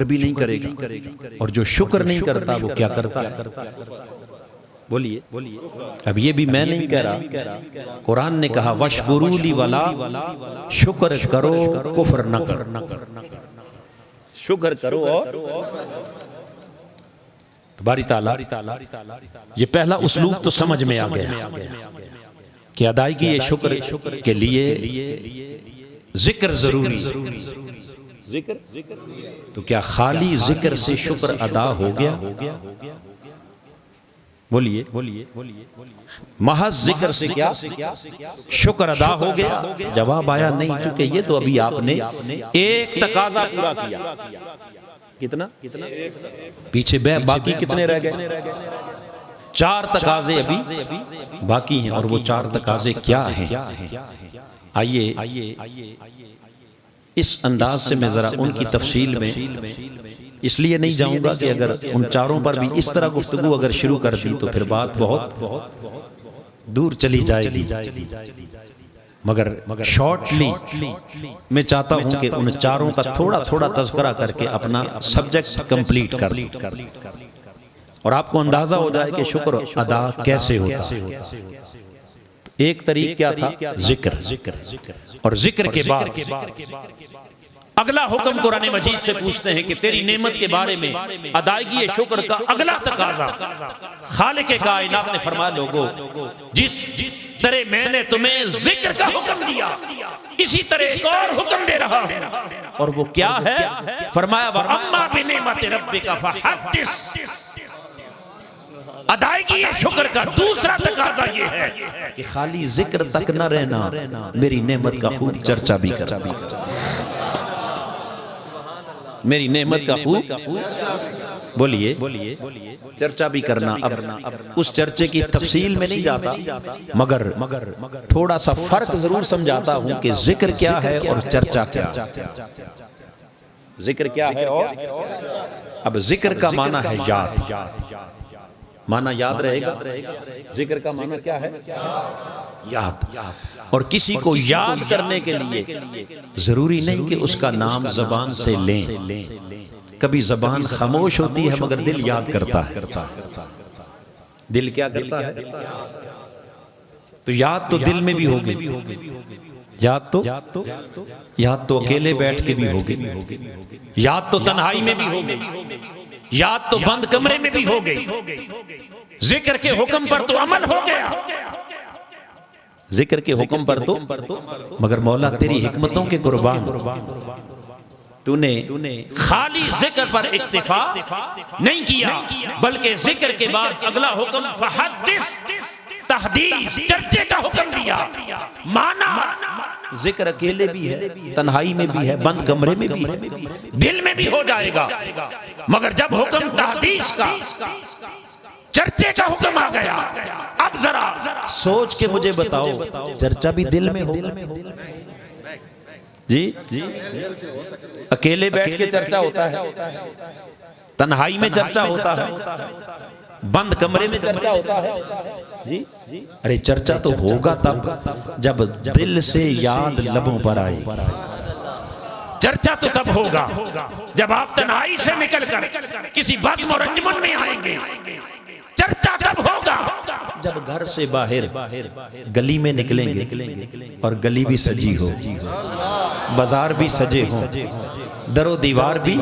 بھی نہیں کرے گا، اور جو شکر نہیں کرتا وہ کیا کرتا ہے؟ بولیے اب یہ بھی میں نہیں کہہ رہا، قرآن نے کہا وَاشْكُرُوا لِي وَلَا، شکر کرو کفر نہ کرو، شکر کرو اور باری تعالیٰ یہ پہلا اسلوب تو سمجھ میں آ گیا کہ ادائیگی یہ شکر کے لیے ذکر ضروری۔ ذکر تو کیا خالی ذکر سے شکر ادا ہو گیا؟ بولیے محض ذکر سے کیا شکر ادا ہو گیا؟ جواب آیا نہیں، چونکہ یہ تو ابھی آپ نے ایک تقاضا پورا کیا۔ کتنا؟ پیچھے باقی کتنے رہ گئے؟ 4 تقاضے ابھی باقی ہیں، اور وہ 4 تقاضے کیا ہیں؟ آئیے اس انداز سے میں ذرا ان کی تفصیل میں اس لیے نہیں جاؤں گا کہ اگر ان چاروں پر بھی اس طرح گفتگو اگر شروع کر دی تو پھر بات بہت دور چلی جائے گی، مگر شارٹلی میں چاہتا ہوں کہ ان چاروں کا تھوڑا تھوڑا تذکرہ کر کے اپنا سبجیکٹ کمپلیٹ کر دوں اور آپ کو اندازہ ہو جائے کہ شکر ادا کیسے ہوتا۔ ایک طریق کیا تھا؟ ذکر، اور ذکر کے بعد اگلا حکم قرآن مجید سے پوچھتے ہیں کہ تیری نعمت کے بارے میں ادائیگی شکر کا اگلا تقاضا خالق کائنات نے فرمایا لوگو جس طرح میں نے تمہیں ذکر کا حکم دیا اسی طرح ایک اور حکم دے رہا ہوں، اور وہ کیا ہے؟ فرمایا وَأَمَّا بِنِعْمَتِ رَبِّكَ فَحَدِّثْ۔ ادائیگی شکر کا دوسرا تقاضا یہ ہے کہ خالی ذکر تک نہ رہنا، میری نعمت کا خوب چرچا بھی کرنا، میری نعمت کا خوب بولیے چرچا بھی کرنا۔ اب اس چرچے کی تفصیل میں نہیں جاتا، مگر تھوڑا سا فرق ضرور سمجھاتا ہوں کہ ذکر کیا ہے اور چرچا کیا ہے۔ ذکر کیا ہے اور اب ذکر کا معنی ہے یاد، معنی یاد رہے گا۔ ذکر کا معنی کیا ہے؟ یاد۔ اور کسی کو یاد کرنے کے لیے ضروری نہیں کہ اس کا نام زبان سے لیں، کبھی زبان خاموش ہوتی ہے مگر دل یاد کرتا ہے۔ دل کیا کرتا ہے؟ تو یاد تو دل میں بھی ہوگی، یاد تو اکیلے بیٹھ کے بھی ہوگی، یاد تو تنہائی میں بھی ہوگی، یاد تو بند کمرے میں بھی ہو گئی۔ ذکر کے حکم پر تو عمل ہو گیا، ذکر کے حکم پر تو، مگر مولا تیری حکمتوں کے قربان تو نے خالی ذکر پر اکتفا نہیں کیا، بلکہ ذکر کے بعد اگلا حکم فحدث، تحدیث، چرچے کا حکم دیا۔ معنی ذکر اکیلے بھی ہے، تنہائی میں بھی ہے، بند کمرے میں بھی ہے، دل میں بھی ہو جائے گا، مگر جب حکم تحدیث کا، چرچے کا حکم آ گیا، اب ذرا سوچ کے مجھے بتاؤ چرچا بھی دل میں ہوگا؟ جی اکیلے بیٹھ کے چرچا ہوتا ہے، تنہائی میں چرچا ہوتا ہے، بند کمرے میں چرچا ہوتا ہے۔ جی ارے چرچا تو ہوگا تب جب دل سے یاد لبوں پر آئے، چرچا تو تب ہوگا جب آپ تنہائی سے نکل کر کسی بزم اور انجمن میں آئیں گے، چرچا تب ہوگا جب گھر سے باہر گلی میں نکلیں گے اور گلی بھی سجی ہو، بازار بھی سجے ہوں، در و دیوار بھی،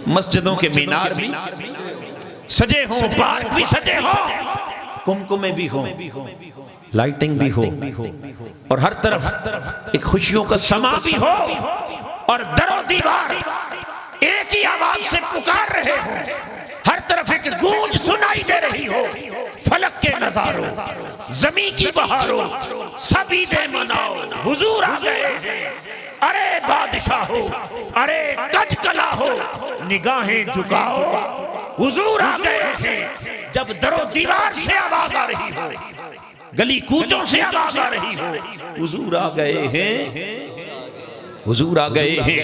مسجدوں کے مینار بھی سجے ہوں، پارک بھی سجے ہوں، کمکمے بھی ہوں، لائٹنگ بھی ہو، اور ہر طرف ایک خوشیوں کا سما بھی ہو، اور در و دیوار ایک ہی آواز سے پکار رہے ہوں، ہر طرف ایک گونج سنائی دے رہی ہو، فلک کے نظاروں، زمین کی بہاروں، سب عیدیں مناؤ، حضور آ گئے ہیں، ارے بادشاہ ہو، ارے کج کلا ہو، نگاہیں جھکاؤ، حضور آ گئے ہیں۔ جب در و دیوار سے آواز آ رہی ہو، گلی کوچوں سے آواز آ رہی ہو، حضور آ گئے ہیں، حضور آ گئے ہیں۔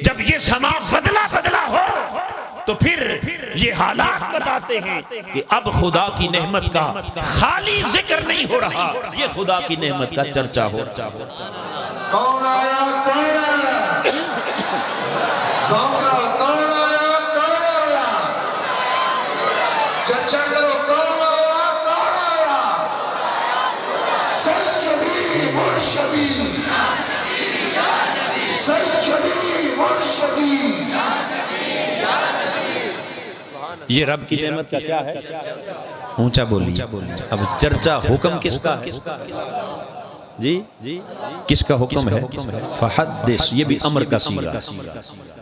جب یہ سما بدلا بدلا ہو تو پھر یہ حالات بتاتے ہیں کہ اب خدا کی نعمت کا خالی ذکر نہیں ہو رہا، یہ خدا کی نعمت کا چرچا ہو رہا۔ کون آیا کون آیا سوکرا کون آیا کون آیا چرچا کرو کون آیا سیدی مرشدی سیدی مرشدی۔ یہ رب کی نعمت کا کیا ہے؟ اونچا بولیے۔ اب چرچا حکم کس کا ہے؟ جی کس کا حکم ہے؟ فحدث، یہ بھی امر کا صیغہ،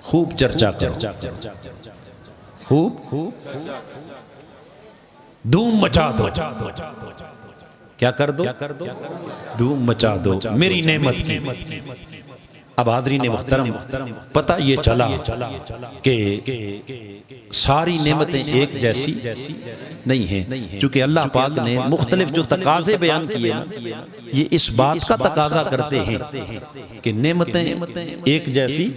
خوب چرچا کرو، خوب دھوم مچا دو۔ کیا کر دو؟ دھوم مچا دو میری نعمت کی۔ اب حاضرین محترم پتہ یہ چلا کہ ساری نعمتیں ایک جیسی نہیں ہیں، چونکہ اللہ پاک نے مختلف جو تقاضے بیان کیے یہ اس بات کا تقاضا کرتے ہیں کہ نعمتیں ایک جیسی،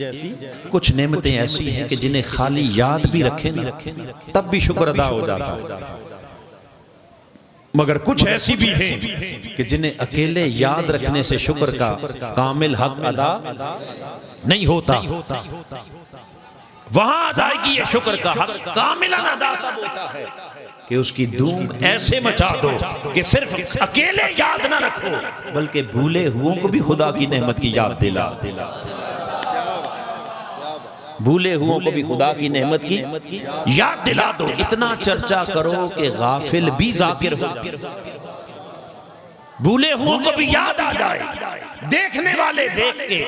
کچھ نعمتیں ایسی ہیں کہ جنہیں خالی یاد بھی رکھیں نا تب بھی شکر ادا ہو جاتا ہے، مگر کچھ ایسی بھی ہیں کہ جنہیں اکیلے یاد رکھنے سے شکر کا کامل حق ادا نہیں ہوتا، وہاں ادائیگی شکر کا حق کاملا ادا تب ہوتا ہے کہ اس کی دھوم ایسے مچا دو کہ صرف اکیلے یاد نہ رکھو بلکہ بھولے ہوں کو بھی خدا کی نعمت کی یاد دلا، بھولے ہوں کو بھی خدا کی نعمت کی یاد دلا دو، اتنا چرچا کرو کہ غافل بھی ذاکر ہو، بھولے ہوں کو بھی یاد آ جائے، دیکھنے والے دیکھ کے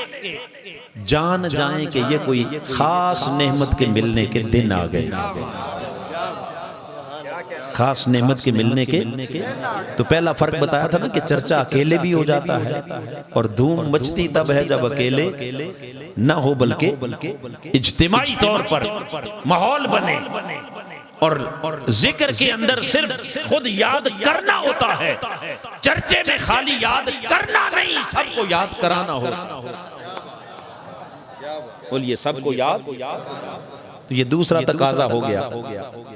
جان جائیں کہ یہ کوئی خاص نعمت کے ملنے کے دن آ گئے، خاص نعمت کے ملنے کے۔ تو پہلا فرق بتایا تھا نا کہ چرچا اکیلے بھی ہو جاتا ہے اور دھوم مچتی تب ہے جب اکیلے نہ ہو بلکہ اجتماعی طور پر ماحول بنے، اور ذکر کے اندر صرف خود یاد کرنا ہوتا ہے، چرچے میں خالی یاد کرنا نہیں، سب کو یاد کرانا ہوتا۔ بولیے سب کو یاد۔ تو یہ دوسرا تقاضا ہو گیا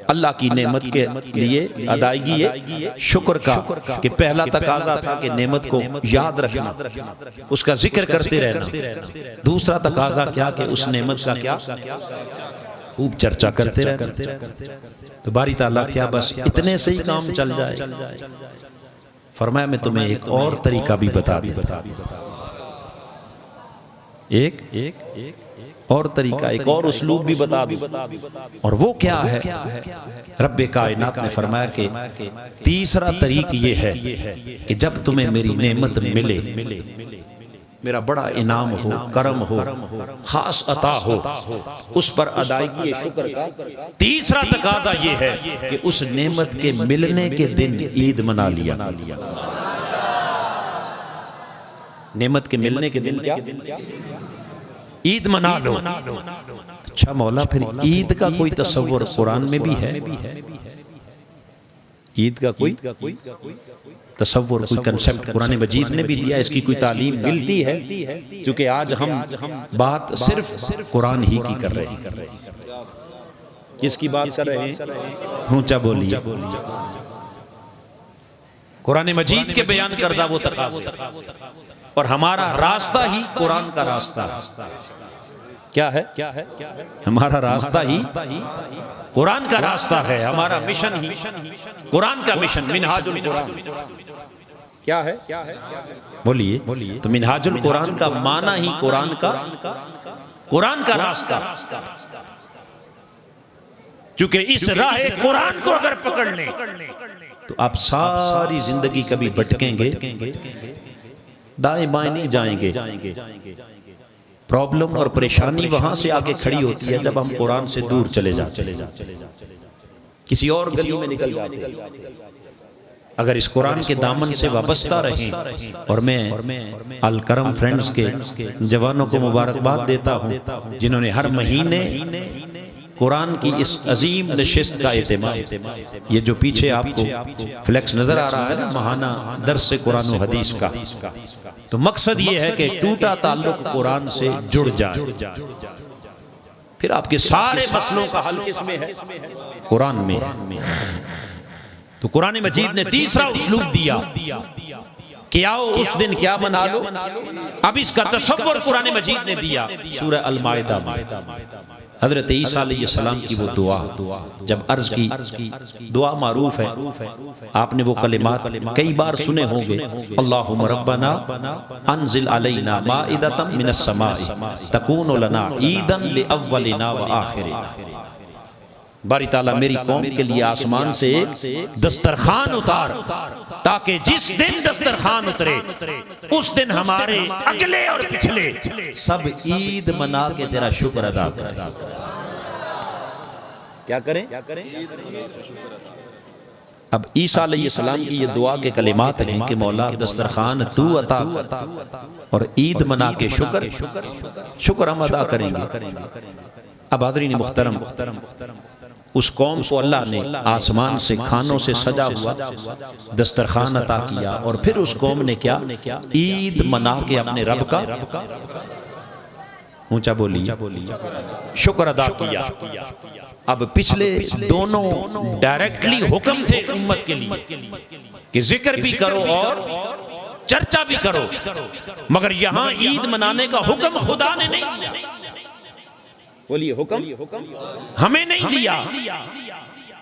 اللہ کی نعمت کے لیے ادائیگی شکر کا، کہ پہلا تقاضا تھا کہ نعمت کو یاد رکھنا، اس کا ذکر کرتے رہنا، دوسرا تقاضا کیا کہ اس نعمت کا کیا خوب چرچا کرتے رہنا۔ تو باری تعالیٰ کیا بس اتنے سے ہی کام چل جائے؟ فرمایا میں تمہیں ایک اور طریقہ بھی بتا دوں، ایک اور طریقہ، ایک اور اسلوب بھی بتا دوں، اور وہ کیا ہے؟ رب کائنات نے فرمایا کہ تیسرا طریق یہ ہے کہ جب تمہیں میری نعمت ملے، میرا بڑا انعام ہو، کرم ہو، خاص عطا ہو، اس پر ادائیگی شکر کا تیسرا تقاضا یہ ہے کہ اس نعمت کے ملنے کے دن عید منا لیا۔ نعمت کے ملنے کے دن کیا؟ عید منا لو۔ اچھا مولا پھر عید کا کوئی تصور قرآن میں بھی ہے؟ عید کا کوئی تصور، کوئی کنسپٹ قرآن مجید نے بھی دیا؟ اس کی کوئی تعلیم ملتی ہے؟ کیونکہ آج ہم بات صرف قرآن ہی کی کر رہے ہیں۔ کس کی بات کر رہے ہیں؟ اونچا بولیے۔ قرآن مجید کے بیان کردہ وہ تقاضے، اور ہمارا راستہ ہی قرآن کا راستہ ہے۔ کیا ہے؟ ہمارا راستہ ہی قرآن کا راستہ ہے، ہمارا مشن ہی قرآن کا مشن، منہاج القرآن۔ کیا ہے؟ بولیے۔ تو منہاج القرآن کا معنی ہی قرآن کا راستہ، کیونکہ اس راہ قرآن کو اگر پکڑ لیں تو آپ ساری زندگی کبھی بھٹکیں گے، دائیں بائیں نہیں جائیں گے۔ پرابلم اور پریشانی وہاں سے آگے کھڑی ہوتی ہے جب ہم قرآن سے دور چلے جاتے ہیں، کسی اور گلی میں نکل جاتے ہیں۔ اگر اس قرآن کے دامن سے وابستہ رہیں، اور میں الکرم فرینڈز کے جوانوں کو مبارکباد دیتا ہوں جنہوں نے ہر مہینے قرآن کی اس عظیم نشست کا اہتمام، یہ جو پیچھے آپ کو فلیکس نظر آ رہا ہے نا، ماہانہ درس قرآن و حدیث کا، تو مقصد یہ ہے کہ ٹوٹا تعلق قرآن سے جڑ جائے، پھر آپ کے سارے مسئلوں کا حل کس میں ہے؟ قرآن میں۔ تو قرآن مجید نے تیسرا اسلوب دیا کہ آؤ اس دن کیا منا لو۔ اب اس کا تصور قرآن مجید نے دیا سورہ المائدہ میں۔ حضرت عیسیٰ علیہ السلام کی وہ دعا جب عرض کی، دعا معروف ہے، آپ نے وہ کلمات کئی بار سنے ہوں گے، اللہم ربنا انزل علینا مائدۃ من السماء تکون لنا عیدا لاولنا وآخرنا۔ باری تعالیٰ میری قوم کے لیے آسمان سے ایک دسترخوان اتار، تاکہ جس دن دسترخوان اترے اس دن ہمارے اگلے اور پچھلے سب عید منا کے تیرا شکر ادا کریں۔ کیا کریں؟ اب عیسیٰ علیہ السلام کی یہ دعا کے کلمات ہیں کہ مولا دسترخوان تو عطا کر، اور عید منا کے شکر ہم ادا کریں گے۔ اب حاضرین محترم، اس قوم کو اللہ نے آسمان سے کھانوں سے سجا ہوا دسترخوان عطا کیا، اور پھر اس قوم نے کیا؟ عید منا کے اپنے رب کا اونچا بولی شکر ادا کیا۔ اب پچھلے دونوں ڈائریکٹلی حکم تھے امت کے لیے کہ ذکر بھی کرو اور چرچا بھی کرو، مگر یہاں عید منانے کا حکم خدا نے نہیں دیا۔ بولیے حکم ہمیں نہیں دیا،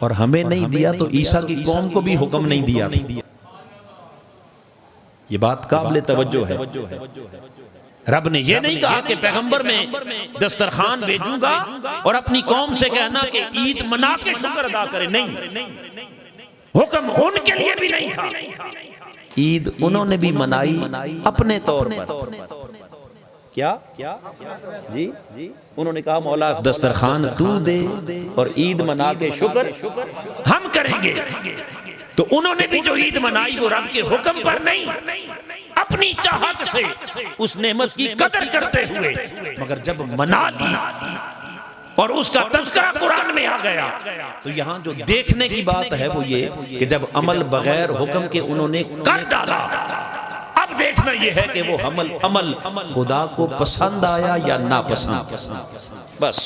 اور ہمیں نہیں دیا تو عیسیٰ کی قوم کو بھی حکم نہیں دیا۔ یہ بات قابل توجہ ہے۔ رب نے یہ نہیں کہا کہ پیغمبر میں دسترخوان بھیجوں گا اور اپنی قوم سے کہنا کہ عید منا کے شکر ادا کرے، نہیں، حکم ان کے لیے بھی نہیں تھا۔ عید انہوں نے بھی منائی اپنے طور پر۔ کیا جی انہوں نے کہا مولا دسترخوان تو دے اور عید منا کے شکر ہم کریں گے، تو انہوں نے بھی جو عید منائی وہ رب کے حکم پر نہیں، اپنی چاہت سے اس نعمت کی قدر کرتے ہوئے، مگر جب منا لی اور اس کا تذکرہ قرآن میں آ گیا تو یہاں جو دیکھنے کی بات ہے وہ یہ کہ جب عمل بغیر حکم کے انہوں نے کر ڈالا، اب دیکھنا یہ ہے کہ وہ عمل خدا کو پسند آیا یا ناپسند۔ بس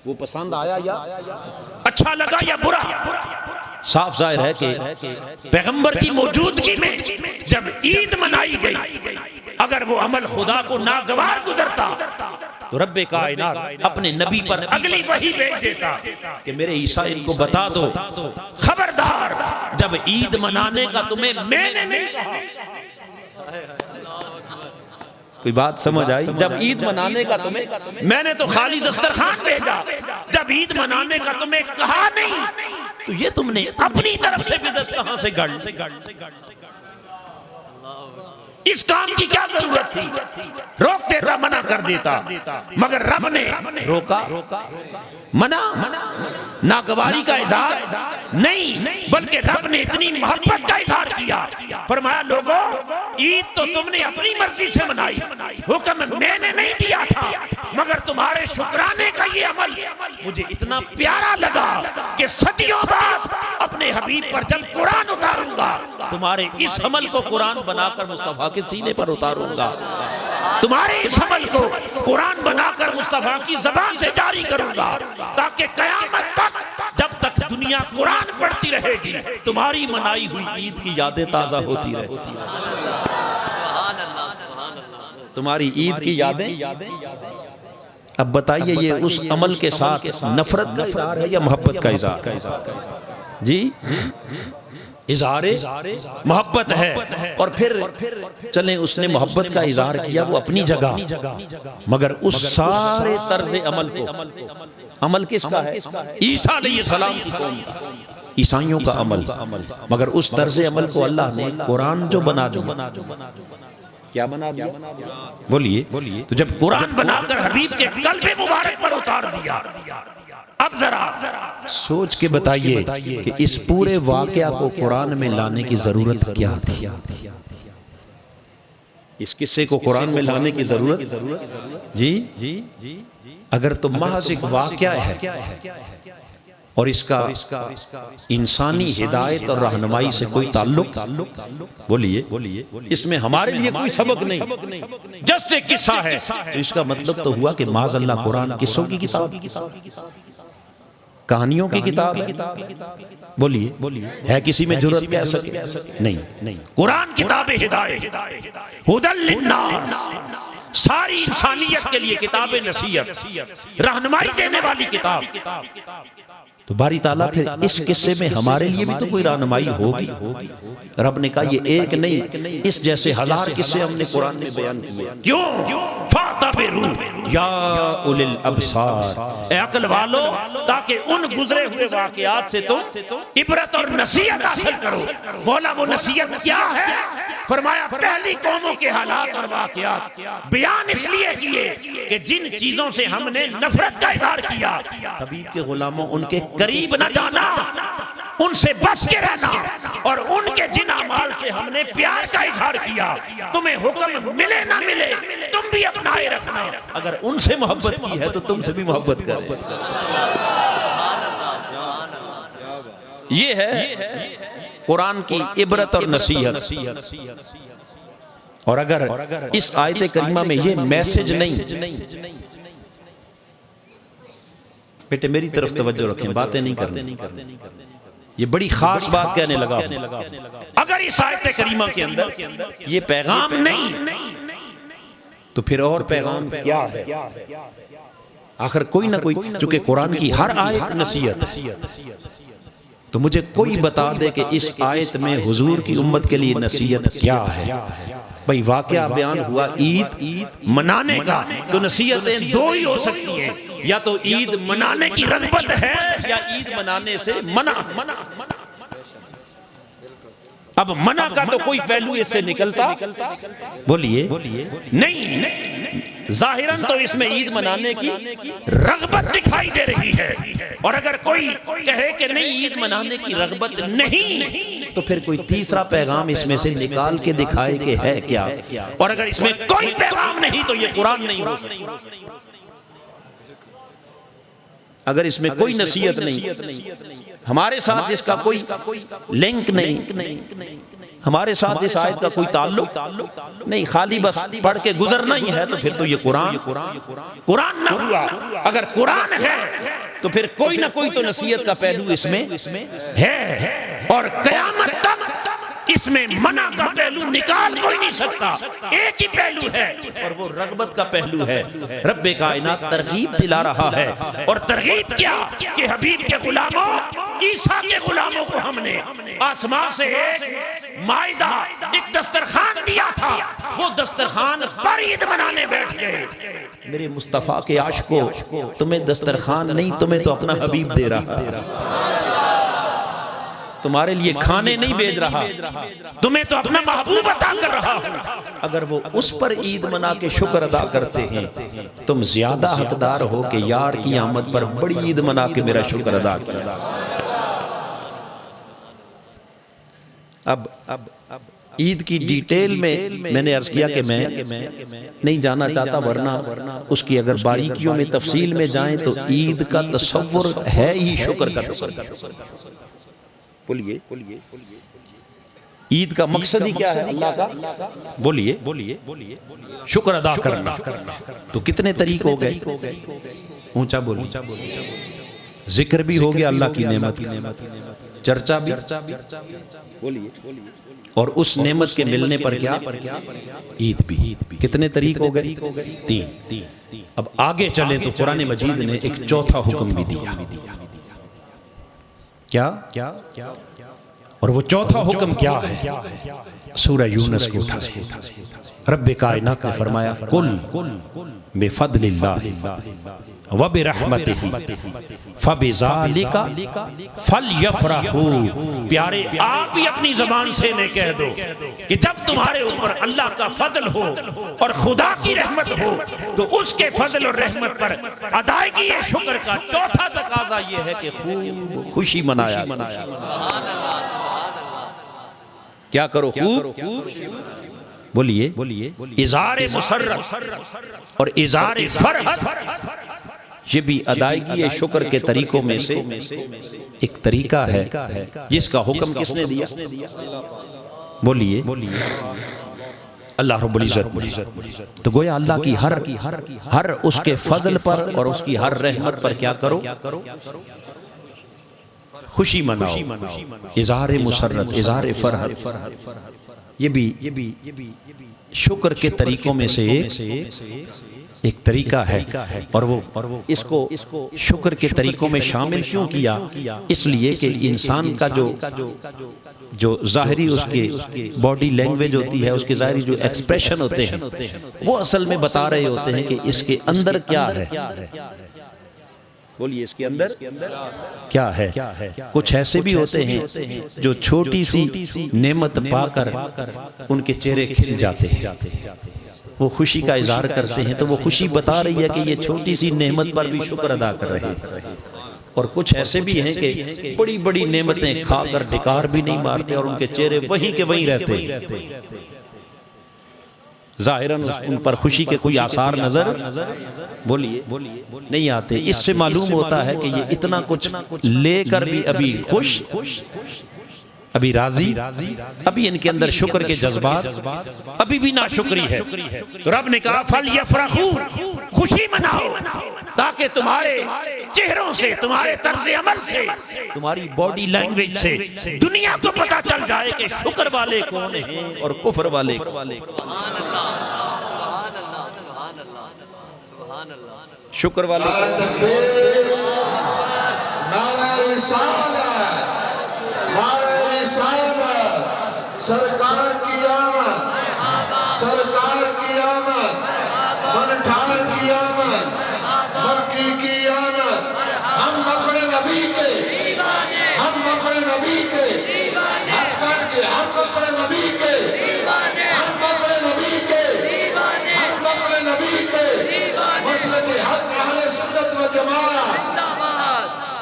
وہ پسند آیا یا اچھا لگا یا برا۔ صاف ظاہر ہے کہ پیغمبر کی موجودگی میں جب عید منائی گئی، اگر وہ عمل خدا کو ناگوار گزرتا تو رب کائنات اپنے نبی پر اگلی وحی بھیج دیتا کہ میرے عیسیٰ ان کو بتا دو، خبردار جب عید منانے کا تمہیں میں نے نہیں کہا۔ کوئی بات سمجھ آئی؟ جب عید منانے کا تمہیں میں نے تو خالی دسترخوان بھیجا، جب عید منانے کا تمہیں کہا نہیں تو یہ تم نے اپنی طرف سے بدعت کہاں سے گڑ۔ اس کام کی کیا ضرورت تھی؟ روک دیتا، منع کر دیتا، مگر رب نے روکا، منع ناگواری کا اظہار نہیں، بلکہ رب نے اتنی محبت کا اظہار کیا، فرمایا لوگو عید تو تم نے اپنی مرضی سے منائی، حکم میں نے نہیں دیا تھا، مگر تمہارے شکرانے کا یہ عمل مجھے اتنا پیارا لگا کہ صدیوں بعد اپنے حبیب پر جب قرآن اتاروں گا تمہارے اس عمل کو قرآن بنا کر مصطفیٰ کے سینے پر اتاروں گا، تمہارے اس عمل کو قرآن بنا کر مصطفیٰ کی زبان سے جاری کروں گا، تاکہ قیامت تک جب تک دنیا قرآن پڑھتی رہے گی تمہاری منائی ہوئی عید کی یادیں تازہ ہوتی رہے گی، تمہاری عید کی یادیں۔ اب بتائیے یہ اس عمل کے ساتھ نفرت کا اظہار ہے یا محبت کا اظہار؟ جی اظہار محبت ہے، اور پھر چلیں اس نے محبت کا اظہار کیا وہ اپنی جگہ، مگر اس سارے طرز عمل کو، عمل کس کا ہے؟ عیسیٰ علیہ السلام کی قوم کا، عیسائیوں کا عمل، مگر اس طرز عمل کو اللہ نے قرآن جو بنا دیا، کیا بنا دیا؟ بولیے، تو جب قرآن بنا کر حبیب کے قلب مبارک پر اتار دیا، اب ذرا سوچ کے بتائیے کہ اس پورے واقعہ کو قرآن میں لانے کی ضرورت کیا تھی؟ اس قصے کو قرآن میں لانے کی ضرورت جی اگر تو محض ایک واقعہ ہے اور اس کا انسانی ہدایت اور رہنمائی سے کوئی تعلق، بولیے اس میں ہمارے لیے کوئی سبق نہیں، جسٹ ایک قصہ ہے، تو اس کا مطلب تو ہوا کہ معاذ اللہ قرآن قصوں کی کتاب، کہانیوں کی کتاب ہے؟ بولیے ہے کسی میں جرأت کہہ سکے؟ نہیں، قرآن کتاب ہدایت، ھدی للناس، ساری انسانیت کے لیے کتاب نصیحت، رہنمائی دینے والی کتاب۔ تو باری تعالیٰ پھر اس قصے میں ہمارے لیے بھی تو کوئی رہنمائی ہوگی۔ رب نے کہا یہ ایک نہیں، اس جیسے ہزار قصے ہم نے قرآن میں بیان کیے، کیوں؟ فَاعْتَبِرُوا یا اُولِي الْأَبْصَارِ، اے عقل والو، تاکہ ان گزرے ہوئے واقعات سے تم عبرت اور نصیحت حاصل کرو۔ مولا وہ نصیحت کیا ہے؟ فرمایا پہلی قوموں کے حالات اور واقعات بیان اس لیے کیے کہ جن چیزوں سے ہم نے نفرت کا اظہار کیا، حبیب کے غلاموں ان کے قریب نہ جانا، ان سے بچ کے رہنا، اور ان کے جن اعمال سے ہم نے پیار کا اظہار کیا، تمہیں حکم ملے نہ ملے تم بھی اپنائے رکھنا، اگر ان سے محبت کی ہے تو تم سے بھی محبت کرے۔ یہ ہے قرآن کی عبرت اور نصیحت. اور اگر اس آیت کریمہ میں یہ میسج نہیں، بیٹے میری طرف توجہ رکھیں، باتیں نہیں کرنی، یہ بڑی خاص بات کہنے لگا ہوں. اگر اس آیت کریمہ کے اندر یہ پیغام نہیں تو پھر اور پیغام کیا ہے؟ آخر کوئی نہ کوئی، چونکہ قرآن کی ہر آیت نصیحت، تو مجھے کوئی بتا دے کہ اس آیت میں حضور کی امت کے لیے نصیحت کیا ہے. بھئی واقعہ بیان ہوا عید منانے کا، تو نصیحتیں دو ہی ہو سکتی ہیں، یا تو عید منانے کی رغبت ہے یا عید منانے سے منع. اب منع کا تو کوئی پہلو اس سے نکلتا بولیے نہیں. ظاہراً تو اس میں عید منانے کی رغبت دکھائی دے رہی ہے، اور اگر کوئی کہے کہ نہیں عید منانے کی رغبت نہیں، تو پھر کوئی تیسرا پیغام اس میں سے نکال کے دکھائے کہ ہے کیا. اور اگر اس میں کوئی پیغام نہیں تو یہ قرآن نہیں ہو سکتا. اگر اس میں کوئی نصیحت نہیں، ہمارے ساتھ اس کا کوئی لنک نہیں، ہمارے ساتھ اس آیت کا کوئی تعلق نہیں، خالی بس پڑھ کے گزرنا ہی ہے، تو پھر تو یہ قرآن نہ ہوا. اگر قرآن ہے تو پھر کوئی نہ کوئی تو نصیحت کا پہلو اس میں ہے، اور قیامت تک اس میں منع کا پہلو نکال کوئی نہیں سکتا. ایک ہی پہلو ہے اور وہ رغبت کا پہلو ہے. رب کائنات ترغیب دلا رہا ہے، اور ترغیب کیا کہ حبیب کے غلاموں، عیسیٰ کے غلاموں کو ہم نے آسمان سے ایک مائدہ، ایک دسترخوان دیا تھا، وہ دسترخوان پر عید منانے بیٹھ گئے. میرے مصطفیٰ کے عاشقوں، تمہیں دسترخوان نہیں، تمہیں تو اپنا حبیب دے رہا ہے. تمہارے لیے کھانے نہیں بھیج رہا، تمہیں تو اپنا محبوب عطا کر رہا ہوں. اگر وہ اس پر عید منا کے شکر ادا کرتے ہیں، تم زیادہ حقدار ہو کہ یار کی آمد پر بڑی عید منا کے میرا شکر ادا کیا. اب عید کی ڈیٹیل میں نے عرض کیا کہ میں نہیں جانا چاہتا، ورنہ اس کی اگر باریکیوں میں تفصیل میں جائیں تو عید کا تصور ہے ہی شکر کا تصور. بولیے عید کا مقصد ہی کیا ہے اللہ کا؟ بولیے شکر ادا کرنا. تو کتنے طریق ہو گئے؟ اونچا بولیے. ذکر بھی ہو گیا اللہ کی نعمت، چرچا بھی، بولیے، اور اس نعمت کے ملنے پر کیا؟ عید بھی. کتنے طریق ہو گئے؟ 3. اب آگے چلیں تو قرآن مجید نے ایک چوتھا حکم بھی دیا. کیا؟ اور وہ چوتھا حکم کیا ہے؟ سورہ یونس کو اٹھا رب کائنات نے فرمایا قل بفضل اللہ وبرحمتہ فبذالک فلیفرحوا. پیارے آپ ہی اپنی زبان سے انہیں کہہ دو کہ جب تمہارے اوپر اللہ کا فضل ہو اور خدا کی رحمت ہو تو اس کے فضل اور رحمت پر ادائیگی شکر کا چوتھا تقاضا یہ ہے کہ خوب خوشی منایا. کیا کرو؟ خوب بولیے اظہار مسرت اور اظہار فرحت. یہ بھی ادائیگی شکر کے طریقوں میں سے ایک طریقہ ہے جس کا حکم کس نے دیا؟ بولیے اللہ رب العزت. تو گویا اللہ کی ہر اس کے فضل پر اور اس کی ہر رحمت پر کیا کرو؟ خوشی مناؤ، اظہار مسرت، اظہار فرحت. یہ بھی شکر کے طریقوں میں سے ایک طریقہ ہے. اور وہ اس کو شکر کے طریقوں میں شامل کیوں کیا؟ اس لیے کہ انسان کا جو ظاہری اس کے باڈی لینگویج ہوتی ہے، اس کے ظاہری جو ایکسپریشن ہوتے ہیں، وہ اصل میں بتا رہے ہوتے ہیں کہ اس کے اندر کیا ہے. بولیے اس کے اندر کیا ہے؟ کچھ ایسے بھی ہوتے ہیں جو چھوٹی سی نعمت پا کر ان کے چہرے کھل جاتے ہیں، وہ خوشی کا اظہار کرتے ہیں، تو وہ خوشی بتا رہی ہے کہ یہ چھوٹی سی نعمت پر بھی شکر ادا کر رہے ہیں. اور کچھ ایسے بھی ہیں کہ بڑی بڑی نعمتیں کھا کر ڈکار بھی نہیں مارتے اور ان کے چہرے وہیں کے وہیں رہتے ہیں. ظاہراً ان پر خوشی کے کوئی آثار نظر بولیے نہیں آتے. اس سے معلوم ہوتا ہے کہ یہ اتنا کچھ لے کر بھی ابھی خوش، ابھی راضی، ابھی ان کے اندر شکر کے جذبات ابھی بھی ناشکری ہے. تو رب نے کہا فَلْيَفْرَحُوا، خوشی مناؤ تاکہ تمہارے چہروں سے، تمہارے طرز عمل سے، تمہاری باڈی لینگویج سے دنیا کو پتا چل جائے کہ شکر والے کون ہیں اور کفر والے کون ہیں. سبحان اللہ، سبحان اللہ، سبحان اللہ، سبحان اللہ. شکر والے نعرہ رسالت، نعرہ رسالت، سرکار کی آمد، سرکار کی آمد، منٹھار کی آمد، مکی کی آمد. ہم اپنے نبی کے، ہم اپنے نبی کے ہاتھ کاٹ کے، ہم اپنے نبی کے، ہم اپنے نبی کے، ہم اپنے نبی کے مسلک حق اہل سنت و جماعت.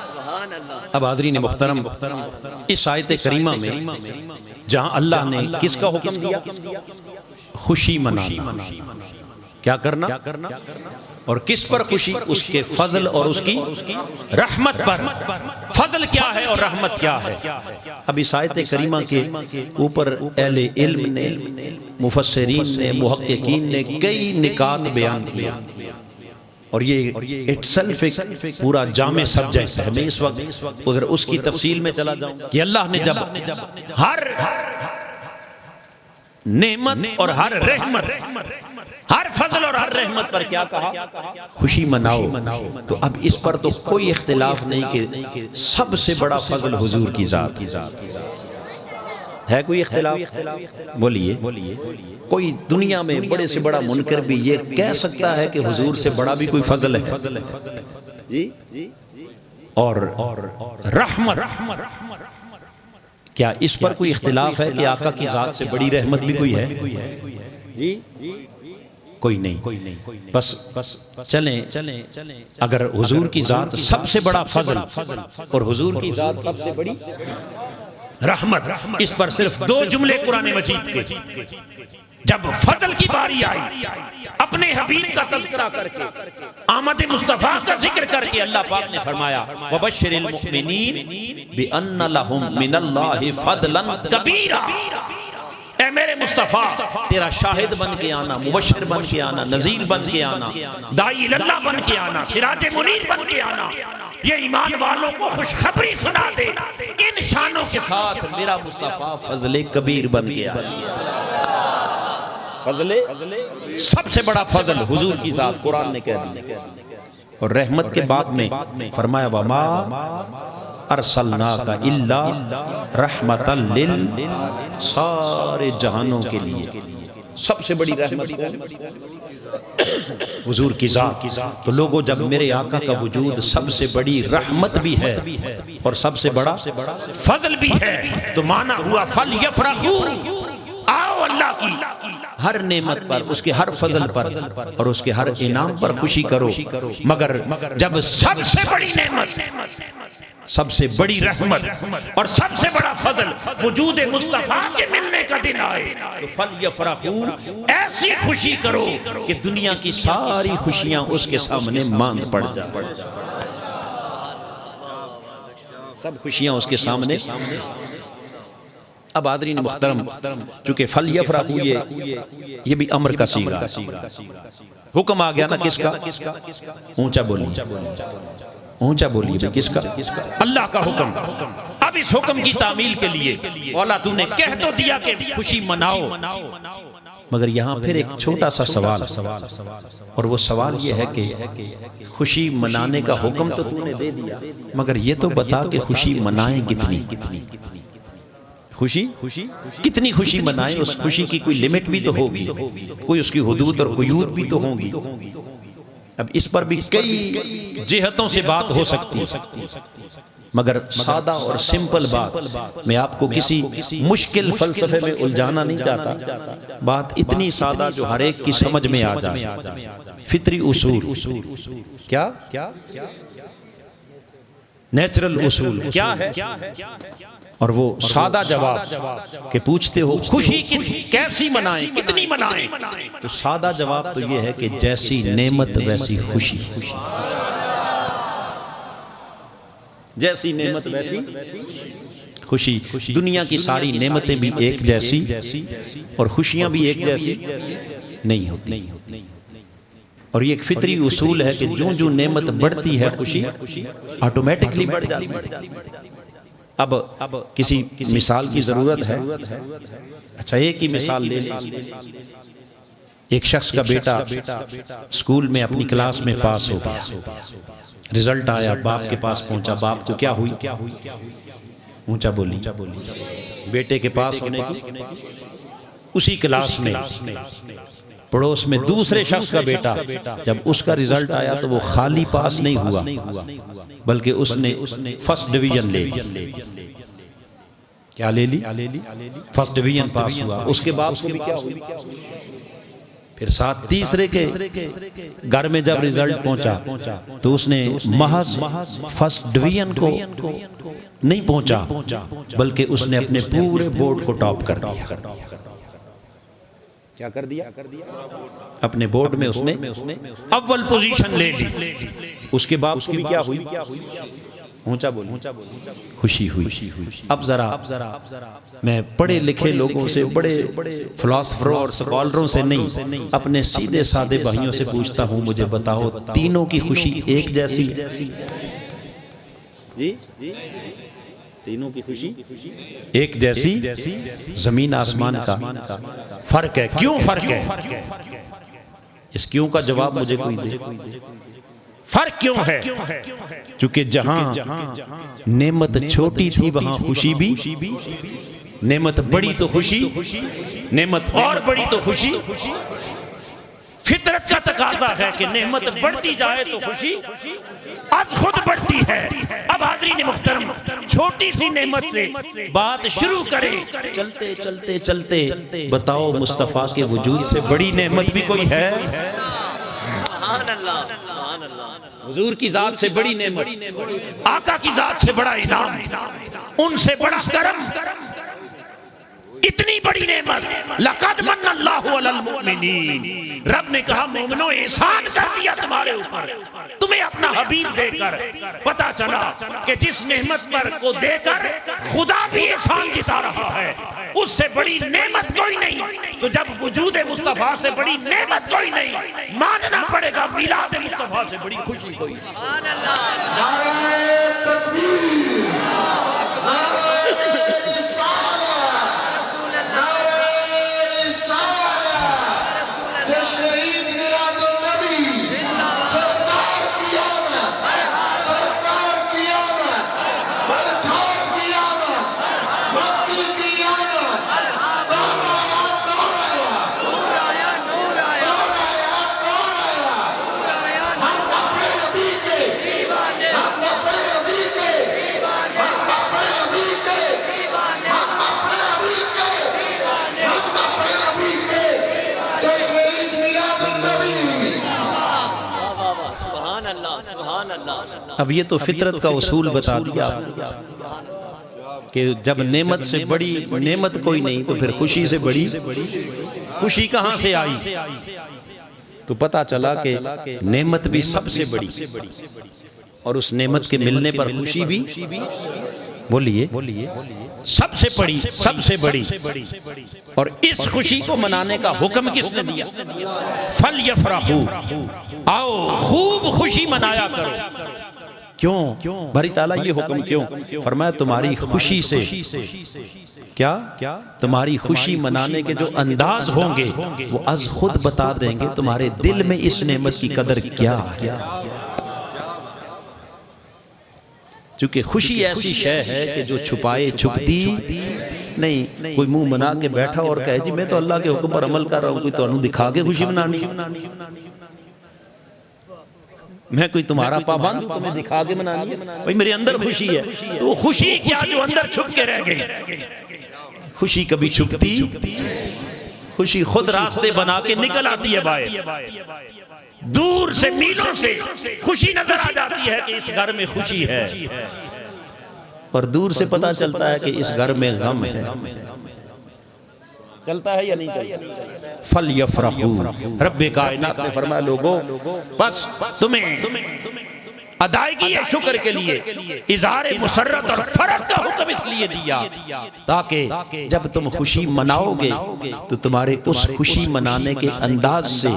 سبحان اللہ. اب حاضرین محترم، اس آیت کریمہ میں جہاں اللہ نے کس کا حکم دیا؟ خوشی منانا. کیا کرنا؟ اور کس پر خوشی؟ اس کے فضل اور اس کی رحمت پر. فضل کیا ہے اور رحمت کیا ہے؟ اب اس آیت کریمہ کے اوپر اہل علم نے، مفسرین نے، محققین نے کئی نکات بیان کیا، اور یہ اٹ سیلف ایک پورا جامع سبجیکٹ ہے. میں اس وقت اگر اس کی تفصیل میں چلا جاؤں کہ اللہ نے جب ہر نعمت اور ہر رحمت، ہر فضل اور ہر رحمت پر کیا کہا؟ خوشی مناؤ. تو اب اس پر تو کوئی اختلاف نہیں کہ سب سے بڑا فضل حضور کی ذات ہے. کوئی اختلاف؟ بولیے. کوئی دنیا میں بڑے سے بڑا منکر بھی یہ کہہ سکتا ہے کہ حضور سے بڑا بھی کوئی فضل ہے؟ جی. اور رحمت، کیا اس پر کوئی اختلاف ہے کہ آقا کی ذات سے بڑی رحمت بھی کوئی ہے؟ جی کوئی نہیں. بس چلیں، اگر حضور کی ذات سب سے بڑا فضل اور حضور کی ذات سب سے بڑی رحمت، اس پر صرف دو جملے قرآن مجید کے. جب فضل کی باری آئی، اپنے حبیب کا تذکرہ کر کے، آمد مصطفیٰ کا ذکر کر کے، اللہ پاک نے فرمایا وَبَشِّرِ الْمُؤْمِنِينَ بِأَنَّ لَهُم مِّنَ اللَّهِ فَضْلًا كَبِيرًا. اے میرے مصطفیٰ، تیرا شاہد بن کے آنا، مبشر بن کے آنا، نذیر بن کے آنا، داعی اللہ بن کے آنا، سراج منیر بن کے آنا، یہ ایمان والوں کو خوشخبری سنا دے. ان شانوں کے ساتھ میرا مصطفیٰ فضل کبیر بن کے آیا. فضل سب سے بڑا فضل حضور کی ذات قرآن نے کہہ دی. اور رحمت کے بعد میں فرمایا وما ارسلناک الا رحمتا سارے جہانوں کے لیے. سب سے بڑی رحمت حضور کی ذات. تو لوگوں، جب میرے آقا کا وجود سب سے بڑی رحمت بھی ہے اور سب سے بڑا فضل بھی ہے، تو معنی ہوا فَلْيَفْرَحُوا. آؤ اللہ کی ہر نعمت پر، اس کے ہر فضل پر اور اس کے ہر انعام پر خوشی کرو. مگر جب سب سے بڑی نعمت، سب سے بڑی رحمت اور سب سے بڑا فضل وجود مصطفیٰ کے ملنے کا دن آئے تو فَلْيَفْرَحُوا، ایسی خوشی کرو کہ دنیا کی ساری خوشیاں اس کے سامنے ماند پڑ جائیں. سب خوشیاں اس کے سامنے. اب حاضرین محترم، چونکہ فَلْيَفْرَحُوا یہ بھی امر کا صیغہ، حکم آ گیا نا کس کا؟ اونچا بولیے، اونچا بولیے. کس کا؟ اللہ کا حکم. اب اس حکم کی تعمیل کے لیے مولا تو نے کہہ تو دیا کہ خوشی مناؤ، مگر یہاں پھر ایک چھوٹا سا سوال، اور وہ سوال یہ ہے کہ خوشی منانے کا حکم تو تو نے دے دیا، مگر یہ تو بتا کہ خوشی منائیں کتنی؟ خوشی کتنی خوشی منائیں؟ اس خوشی کی کوئی لمٹ بھی تو ہوگی، کوئی اس کی حدود اور قیود بھی تو ہوں گی. اب اس پر بھی کئی جہتوں سے بات ہو سکتی ہے، مگر سادہ اور سمپل بات، میں آپ کو کسی مشکل فلسفے میں الجھانا نہیں چاہتا. بات اتنی سادہ جو ہر ایک کی سمجھ میں آ جائے. فطری اصول. کیا نیچرل اصول کیا ہے؟ اور وہ سادہ جواب کہ پوچھتے ہو خوشی کیسی منائیں، کتنی منائیں؟ تو سادہ جواب تو یہ ہے کہ جیسی نعمت ویسی خوشی، جیسی نعمت ویسی خوشی۔ دنیا کی ساری نعمتیں بھی ایک جیسی اور خوشیاں بھی ایک جیسی نہیں ہوتی، اور یہ ایک فطری اصول ہے کہ جو جو نعمت بڑھتی ہے خوشی آٹومیٹکلی بڑھ جاتی ہے۔ اب کسی مثال کی ضرورت ہے؟ اچھا ایک ہی مثال لے لیں۔ ایک شخص کا بیٹا اسکول میں اپنی کلاس میں پاس ہو گیا، رزلٹ آیا، باپ کے پاس پہنچا، باپ کو کیا ہوئی؟ اونچا بولی۔ بیٹے کے پاس ہونے کی اسی کلاس میں پڑوس میں دوسرے شخص کا بیٹا جب اس کا رزلٹ آیا تو وہ خالی پاس نہیں ہوا بلکہ اس نے فرسٹ ڈویژن لے لی۔ کیا لے لی؟ فرسٹ ڈویژن پاس ہوا۔ اس کے باپ کو بھی کیا ہوئی؟ پھر ساتھ تیسرے کے گھر میں جب رزلٹ پہنچا تو اس نے محض فرسٹ ڈویژن کو نہیں پہنچا بلکہ اس نے اپنے پورے بورڈ کو ٹاپ کر دیا۔ کیا کر دیا؟ اپنے بورڈ میں اس نے اول پوزیشن لے لی۔ اس کے باپ کو بھی کیا ہوئی؟ اونچا بولو، خوشی ہوئی۔ اب ذرا میں پڑھے لکھے لوگوں سے، بڑے فلاسفروں اور سکالروں سے نہیں، اپنے سیدھے سادے بھائیوں سے پوچھتا ہوں، مجھے بتاؤ تینوں کی خوشی ایک جیسی؟ جی تینوں کی خوشی ایک جیسی؟ زمین آسمان کا فرق ہے۔ کیوں فرق ہے؟ اس کیوں کا جواب مجھے کوئی دے۔ فرق کیوں ہے؟ چونکہ جہاں نعمت چھوٹی تھی وہاں خوشی بھی، نعمت بڑی تو خوشی، نعمت اور بڑی تو خوشی۔ فطرت کا تقاضا ہے کہ نعمت بڑھتی جائے تو خوشی از خود بڑھتی ہے۔ اب حاضرین محترم چھوٹی سی نعمت سے بات شروع کریں، چلتے چلتے چلتے بتاؤ مصطفیٰ کے وجود سے بڑی نعمت بھی کوئی ہے؟ سبحان اللہ، سبحان اللہ۔ حضور کی ذات سے بڑی نعمت، آقا کی ذات سے بڑا انعام، ان سے بڑا کرم، اتنی بڑی نعمت۔ لقد من اللہ علی المؤمنین، رب نے کہا مومنو احسان کر دیا تمہارے اوپر، تمہیں اپنا حبیب دے کر پتا چلا کہ جس نعمت پر کو دے کر خدا بھی احسان جتا رہا ہے، اس سے بڑی نعمت کوئی نہیں۔ تو جب وجود مصطفیٰ سے بڑی نعمت کوئی نہیں، ماننا پڑے گا میلاد مصطفیٰ سے بڑی خوشی کوئی نہیں۔ سبحان اللہ۔ نعرہ تکبیر، نعرہ رسالت، نعرہ رسالت، جشن عید میلاد النبی، سرکار کی آمد، سرکار کی آمد، برکھار کی آمد، مکی کی آمد۔ کون آیا؟ کون آیا؟ نور آیا، نور آیا، کون آیا؟ کون آیا؟ نور آیا، ہم اپنے نبی کے، دیوانے، ہم اپنے نبی کے، دیوانے، ہم اپنے نبی کے، دیوانے، ہم اپنے نبی کے، ہم اپنے نبی کے جشن عید میلاد النبی۔ واہ واہ واہ، سبحان اللہ، سبحان اللہ۔ اب یہ تو فطرت کا اصول بتا دیا کہ جب نعمت سے بڑی نعمت کوئی نہیں تو پھر خوشی سے بڑی خوشی کہاں سے آئی؟ تو پتا چلا کہ نعمت بھی سب سے بڑی، اور اس نعمت کے ملنے پر خوشی بھی، بولیے سب سے بڑی، سب سے بڑی۔ اور اس خوشی کو منانے کا حکم کس نے دیا؟ فَلْيَفْرَحُوا، آؤ خوب خوشی منایا کرو۔ کیوں باری تعالیٰ یہ حکم کیوں؟ فرمایا تمہاری خوشی سے، کیا تمہاری خوشی منانے کے جو انداز ہوں گے وہ از خود بتا دیں گے تمہارے دل میں اس نعمت کی قدر کیا ہے۔ چونکہ خوشی ایسی شے ہے کہ جو چھپائے چھپتی نہیں۔ کوئی منہ بنا کے بیٹھا اور کہے جی میں تو اللہ کے حکم پر عمل کر رہا ہوں، کوئی تو انہوں دکھا کے خوشی منانی، میں کوئی تمہارا پابند تمہیں دکھا کے منانی ہے، بھئی میرے اندر خوشی ہے۔ تو خوشی کیا جو اندر چھپ کے رہ گئی؟ خوشی کبھی چھپتی، خوشی خود راستے بنا کے نکل آتی ہے باہر، دور سے میلوں سے خوشی نظر آ جاتی جاتی ہے کہ اس گھر میں خوشی ہے، اور دور سے پتہ چلتا ہے کہ اس گھر میں غم ہے. چلتا ہے یا نہیں چلتا؟ فَلْيَفْرَحُوا. رب کائنات نے فرمایا لوگوں بس تمہیں ادائیگی شکر کے لیے اظہار مسرت اور فرح کا حکم اس لیے دیا تاکہ جب تم خوشی مناؤ گے تو تمہارے اس خوشی منانے کے انداز سے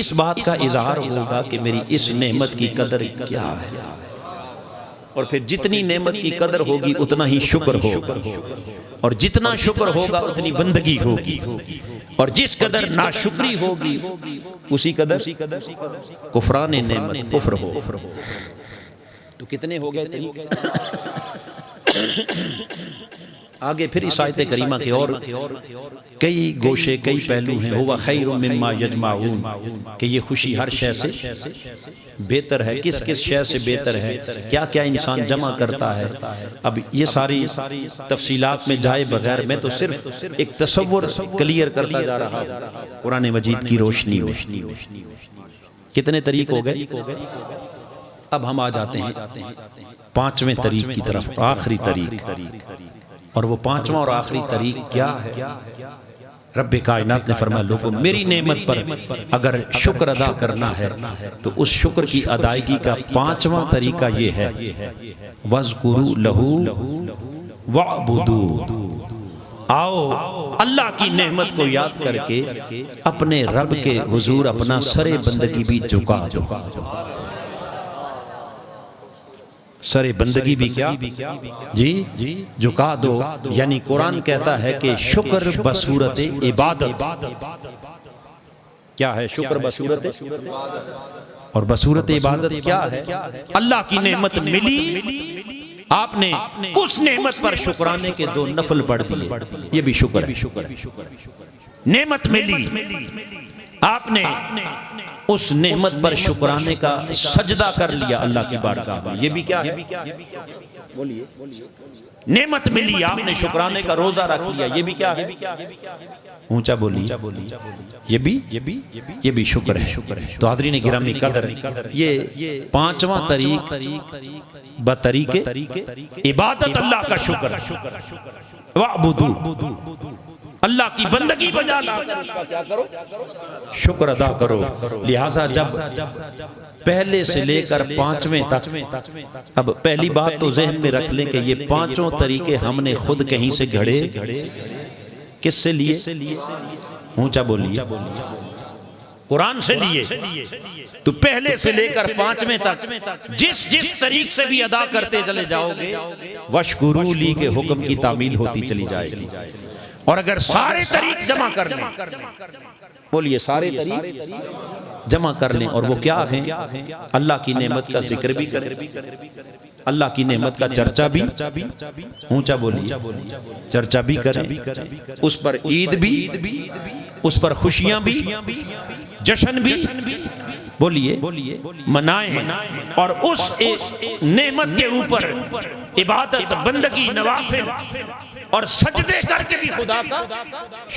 اس بات کا اظہار ہوگا کہ میری اس نعمت کی قدر کیا ہے. اور پھر جتنی نعمت کی قدر ہوگی اتنا ہی شکر ہوگا، اور جتنا شکر ہوگا اتنی بندگی ہوگی، اور جس قدر ناشکری ہوگی اسی قدر کفران نعمت کفر ہو. تو کتنے ہو گئے طریقے؟ آگے پھر اس آیت کریمہ کے اور کئی گوشے کئی پہلو ہیں. ہوا خیر مما یجمعون، کہ یہ خوشی ہر شے سے بہتر ہے. کس کس شے سے بہتر ہے، کیا کیا انسان جمع کرتا ہے. اب یہ ساری تفصیلات میں جائے بغیر میں تو صرف ایک تصور کلیئر کرتا جا رہا ہوں قرآن مجید کی روشنی میں. کتنے طریق ہو گئے؟ اب ہم آ جاتے ہیں پانچویں طریق کی طرف، آخری طریق. اور وہ پانچواں اور آخری طریق کیا ہے؟ رب کائنات نے فرمایا لوگوں میری نعمت پر اگر شکر ادا کرنا ہے تو اس شکر کی ادائیگی کا پانچواں طریقہ یہ ہے وَاذْكُرُوا لَهُ وَاعْبُدُوا. آؤ اللہ کی نعمت کو یاد کر کے اپنے رب کے حضور اپنا سر بندگی بھی جھکا دو. سر بندگی بھی کیا جی جھکا دو. یعنی قرآن کہتا ہے کہ شکر بصورت عبادت. کیا ہے شکر بصورت؟ اور بصورت عبادت کیا ہے؟ اللہ کی نعمت ملی، آپ نے اس نعمت پر شکرانے کے 2 نفل پڑھ دیے، یہ بھی شکر ہے. نعمت ملی، آپ نے اس نعمت پر شکرانے کا سجدہ کر لیا اللہ کی بارگاہ میں، یہ بھی کیا ہے؟ بولیے. نعمت ملی، آپ نے شکرانے کا روزہ رکھ لیا، یہ بھی کیا ہے؟ اونچا بولیے. یہ بھی شکر ہے. تو حاضرین گرامی قدر، یہ پانچواں طریق بطریق عبادت اللہ کا شکر. وَاعْبُدُوا، اللہ کی بندگی بجا لا کر اس کا کیا کرو؟ شکر ادا کرو. لہٰذا جب پہلے سے لے کر پانچویں تک، اب پہلی بات تو ذہن میں رکھ لیں کہ یہ پانچوں طریقے ہم نے خود کہیں سے گھڑے. کس سے لیے؟ اونچا بولیے. قرآن سے لیے. تو پہلے سے لے کر پانچویں تک جس طریق سے بھی ادا کرتے چلے جاؤ گے وَاشْكُرُوا لِي کے حکم کی تعمیل ہوتی چلی جائے گی. اور اگر سارے طریق جمع کر لیں، بولیے سارے طریق جمع کر لیں، اور وہ کیا ہیں؟ اللہ کی نعمت کا ذکر بھی کریں، اللہ کی نعمت کا چرچا بھی، اونچا بولیے، چرچا بھی کریں، اس پر عید بھی، اس پر خوشیاں بھی، جشن بھی، بولیے منائیں، اور اس نعمت کے اوپر عبادت، بندگی، نوافل اور سجدے کر کے بھی خدا کا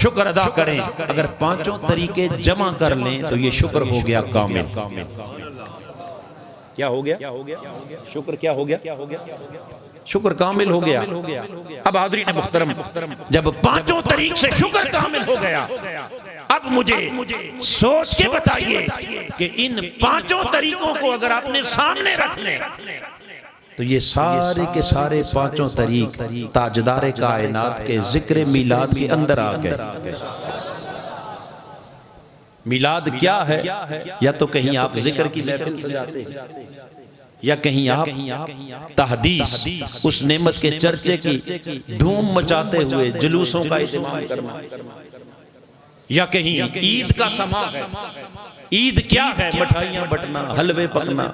شکر ادا کریں. اگر پانچوں طریقے جمع کر لیں تو یہ شکر ہو گیا کامل. کیا ہو گیا؟ شکر کیا ہو گیا؟ شکر کامل ہو گیا. اب حاضرین محترم، جب پانچوں طریق سے شکر کامل ہو گیا، اب مجھے سوچ کے بتائیے کہ ان پانچوں طریقوں کو اگر آپ نے سامنے رکھ لیں تو یہ سارے کے سارے پانچوں طریق تاجدار کائنات کے ذکر میلاد کے اندر آ گئے. میلاد کیا ہے؟ یا تو کہیں آپ ذکر کی محفل سجاتے ہیں، یا کہیں آپ تحدیث، اس نعمت کے چرچے کی دھوم مچاتے ہوئے جلوسوں کا اہتمام کرنا، یا کہیں عید کا سما ہے. عید کیا ہے؟ مٹھائیاں بٹنا، حلوے پکنا،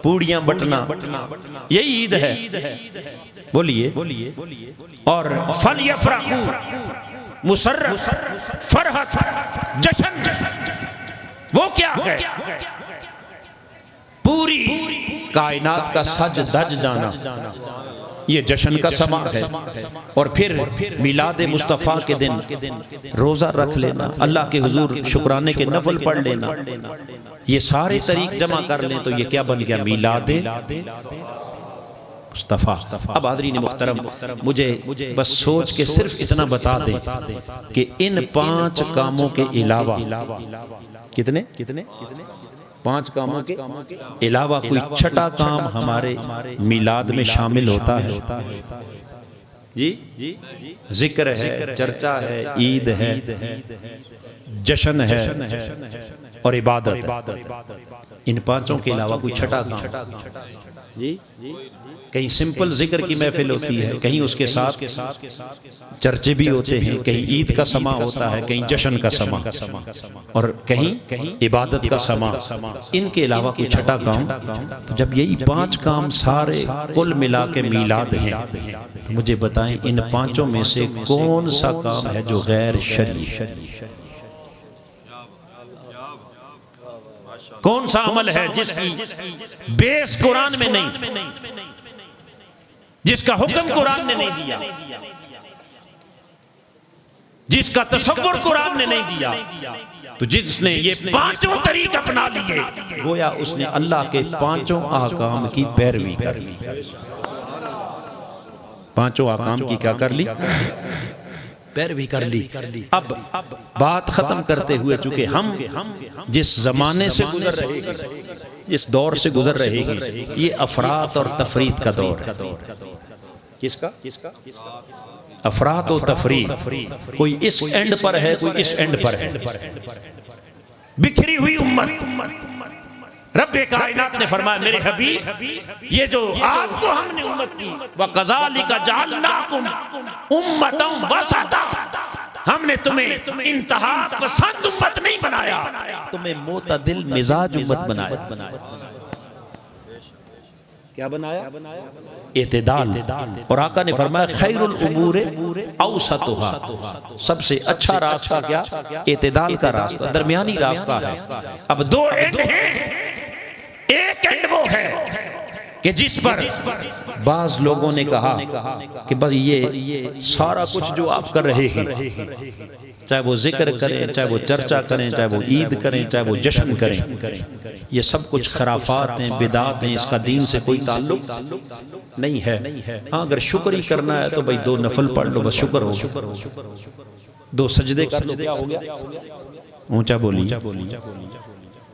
پوڑیاں بٹنا، یہی عید ہے. بولیے. اور فَلْيَفْرَحُوا، مسرت، فرحت، جشن، وہ کیا ہے؟ پوری کائنات کا سج دج جانا. یہ جشن کا سما ہے. اور پھر میلاد مصطفیٰ کے دن روزہ رکھ لینا، اللہ کے حضور شکرانے کے نفل پڑھ لینا، یہ سارے طریق جمع کر لیں تو یہ کیا بن گیا؟ میلاد مصطفیٰ. اب حاضرین محترم مجھے بس سوچ کے صرف اتنا بتا دیں کہ ان 5 کاموں کے علاوہ کتنے 5 کاموں کے علاوہ کوئی چھٹا کام ہمارے میلاد میں شامل ہوتا ہے؟ جی ذکر ہے، چرچا ہے، عید ہے، جشن ہے اور عبادت. ان 5 کے علاوہ کوئی چھٹا کام؟ جی کہیں سمپل ذکر کی محفل ہوتی ہے، کہیں اس کے ساتھ چرچے بھی ہوتے ہیں، کہیں عید کا سما ہوتا ہے، کہیں جشن کا سما اور کہیں عبادت کا سما. ان کے علاوہ کوئی چھٹا کام؟ تو جب یہی 5 کام سارے کل ملا کے میلاد ہیں تو مجھے بتائیں ان 5 میں سے کون سا کام ہے جو غیر شرعی ہے؟ کون سا عمل ہے جس کی بیس قرآن میں نہیں، جس کا حکم قرآن نے نہیں دیا، جس کا تصور قرآن نے نہیں دیا؟ تو جس نے یہ 5 طریق اپنا لیے گویا اس نے اللہ کے 5 احکام کی پیروی کر لی. 5 احکام کی کیا کر لی؟ پیروی کر لی. اب بات ختم کرتے ہوئے چونکہ ہم جس زمانے سے گزر رہے ہیں، جس دور سے گزر رہے ہیں، یہ افراط اور تفریط کا دور ہے. کس کا؟ افراط و تفریط. کوئی اس اینڈ پر ہے، کوئی اس اینڈ پر ہے. بکھری ہوئی امت. رب کائنات نے فرمایا میرے حبیب یہ جو آپ کو ہم نے امت کی وَكَذَلِكَ جَعَلْنَاكُمْ أُمَّةً وَسَطًا، ہم نے تمہیں انتہا پسند امت نہیں بنایا، تمہیں معتدل مزاج امت بنایا. کیا بنایا؟ اعتدال. اور آقا نے فرمایا خیر الامور اوسطها، سب سے اچھا راستہ کیا؟ اعتدال کا راستہ، درمیانی راستہ ہے. اب 2 اینڈ ہیں. ایک اینڈ وہ ہے کہ جس پر بعض لوگوں نے کہا کہ بس یہ سارا کچھ جو آپ کر رہے ہیں، چاہے وہ ذکر کریں، چاہے وہ چرچا کریں، چاہے وہ عید کریں، چاہے وہ جشن کریں، یہ سب کچھ خرافات ہیں، بدعات ہیں، اس کا دین سے کوئی تعلق نہیں ہے. ہاں اگر شکر ہی کرنا ہے تو بھئی 2 نفل پڑھ لو، بس شکر ہو گیا. 2 سجدے کر لو، کیا ہو گیا؟ اونچا بولی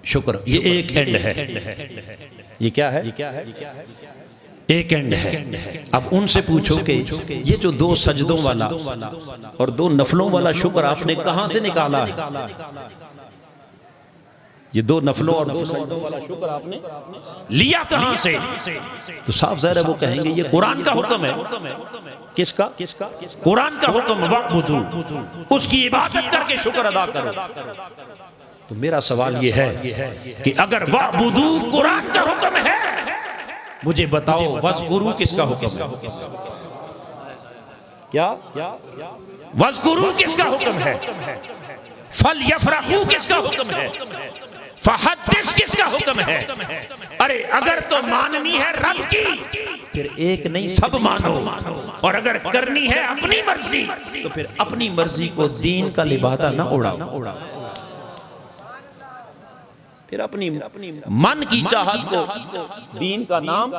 شکر. یہ ایک اینڈ ہے. یہ کیا ہے؟ ایک اینڈ ہے. اب ان سے پوچھو کہ یہ جو 2 سجدوں والا اور 2 نفلوں والا شکر آپ نے کہاں سے نکالا ہے؟ یہ 2 نفلوں اور 2 سجدوں والا شکر آپ نے لیا کہاں سے؟ تو صاف ظاہر ہے وہ کہیں گے یہ قرآن کا حکم ہے. کس کا؟ قرآن کا حکم. وَعْبُدُوا، اس کی عبادت کر کے شکر ادا کرو. تو میرا سوال یہ ہے کہ اگر وَعْبُدُوا قرآن کا حکم ہے، مجھے بتاؤ وَذْكُرُوا کس کا حکم ہے؟ کیا؟ وَذْكُرُوا کس کا حکم ہے؟ فَلْيَفْرَحُوا کس کا حکم ہے؟ فَحَدِّثْ کس کا حکم ہے؟ ارے اگر تو ماننی ہے رب کی پھر ایک نہیں سب مانو، اور اگر کرنی ہے اپنی مرضی تو پھر اپنی مرضی کو دین کا لبادہ نہ اڑاؤ، پھر اپنی من کی چاہت کو دین کا نام،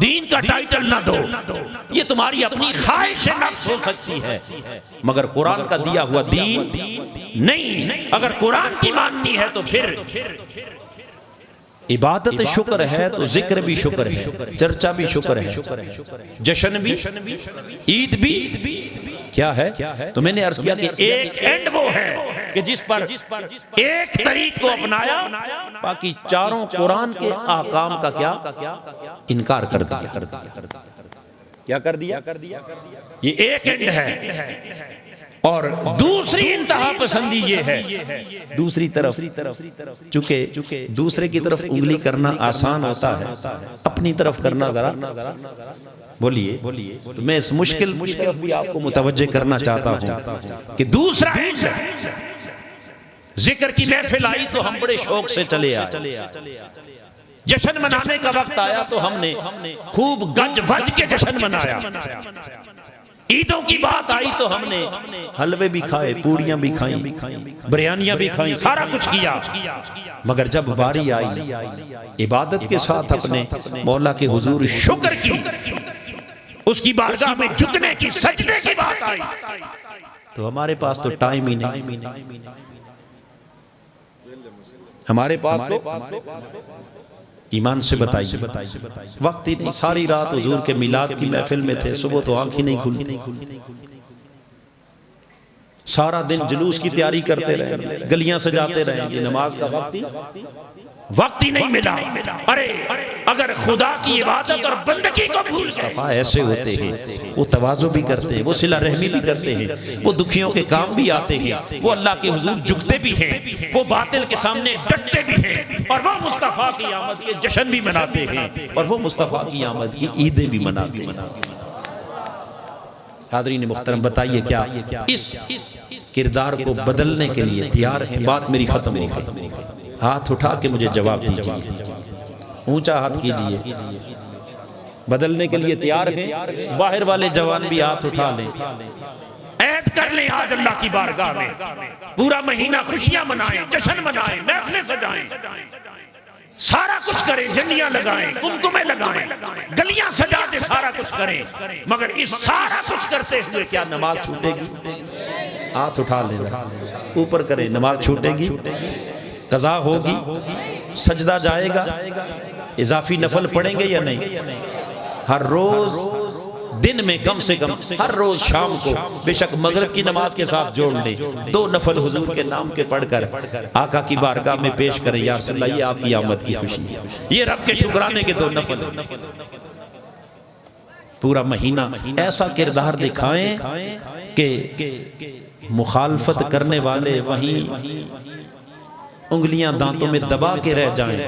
دین کا ٹائٹل نہ دو. یہ تمہاری اپنی خواہش نفس ہو سکتی ہے مگر قرآن کا دیا ہوا دین نہیں. اگر قرآن کی ماننی ہے تو پھر عبادت شکر ہے تو ذکر بھی شکر ہے، چرچا بھی شکر ہے، جشن بھی، عید بھی کیا ہے؟ تو میں نے عرض کیا کہ ایک اینڈ وہ ہے کہ جس پر ایک طریق کو اپنایا، باقی 4 قرآن کے احکام کا کیا؟ انکار کر دیا. کیا کر دیا؟ یہ ایک اینڈ ہے. اور دوسری انتہا پسندی یہ ہے، دوسری طرف چونکہ دوسرے کی طرف انگلی کرنا آسان ہوتا ہے، اپنی طرف کرنا ذرا بولیے. تو میں اس مشکل بھی آپ کو متوجہ کرنا چاہتا ہوں کہ دوسرا ذکر کی محفل آئی تو ہم بڑے شوق سے چلے آئے، جشن منانے کا وقت آیا تو ہم نے خوب گج وج کے جشن منایا، عیدوں کی بات آئی تو ہم نے حلوے بھی کھائے، پوڑیاں بھی کھائیں، بریانیاں بھی کھائیں، سارا کچھ کیا۔ مگر جب باری آئی عبادت کے ساتھ اپنے مولا کے حضور شکر کی، اس کی بارگاہ میں جھکنے کی، سجدے کی بات آئی تو ہمارے پاس تو ٹائم ہی نہیں، ہمارے پاس تو ایمان سے بتائیے وقت ہی نہیں۔ ساری رات حضور کے میلاد کی محفل میں تھے، صبح تو آنکھ ہی نہیں کھلی، سارا دن جلوس کی تیاری کرتے رہے، گلیاں سجاتے رہے، جی نماز کا وقت ہی نہیں ملا۔ ارے اگر خدا کی عبادت اور بندگی کو بھول گئے، ایسے ہوتے ہیں، وہ تواضع بھی کرتے ہیں، وہ صلہ رحمی بھی کرتے ہیں، وہ دکھیوں کے کام بھی آتے ہیں، وہ اللہ کے حضور جھکتے بھی ہیں، وہ باطل کے سامنے ڈٹتے بھی ہیں، اور وہ مصطفیٰ کی آمد کے جشن بھی مناتے ہیں، اور وہ مصطفیٰ کی آمد کی عیدیں بھی مناتے ہیں۔ حاضرین محترم بتائیے کیا اس کردار کو بدلنے کے لیے تیار ہیں؟ بات میری ختم ہو گئی، ہاتھ اٹھا کے مجھے جواب دیجیے، اونچا ہاتھ کیجیے، بدلنے کے لیے تیار ہیں؟ باہر والے جوان بھی ہاتھ اٹھا لیں، عہد کر لیں آج اللہ کی بارگاہ میں، پورا مہینہ خوشیاں منائیں، جشن منائیں، محفلیں سجائیں، سارا کچھ کریں، جنیاں لگائیں، کمکمے لگائیں، گلیاں سجا دیں، سارا کچھ کریں، مگر اس سارا کچھ کرتے ہوئے کیا نماز چھوٹے گی؟ ہاتھ اٹھا لیں، اوپر کریں، نماز چھوٹے گی؟ قضا ہوگی؟ سجدہ جائے گا؟ اضافی نفل پڑھیں گے یا نہیں؟ ہر روز دن میں کم سے کم ہر روز شام کو بے شک مغرب کی نماز کے ساتھ جوڑ لیں، 2 نفل حضور کے نام کے پڑھ کر آقا کی بارگاہ میں پیش کریں، یا رسول اللہ یہ آپ کی آمد کی خوشی ہے، یہ رب کے شکرانے کے 2 نفل۔ پورا مہینہ ایسا کردار دکھائیں کہ مخالفت کرنے والے وہیں انگلیاں دانتوں میں دبا کے رہ جائیں،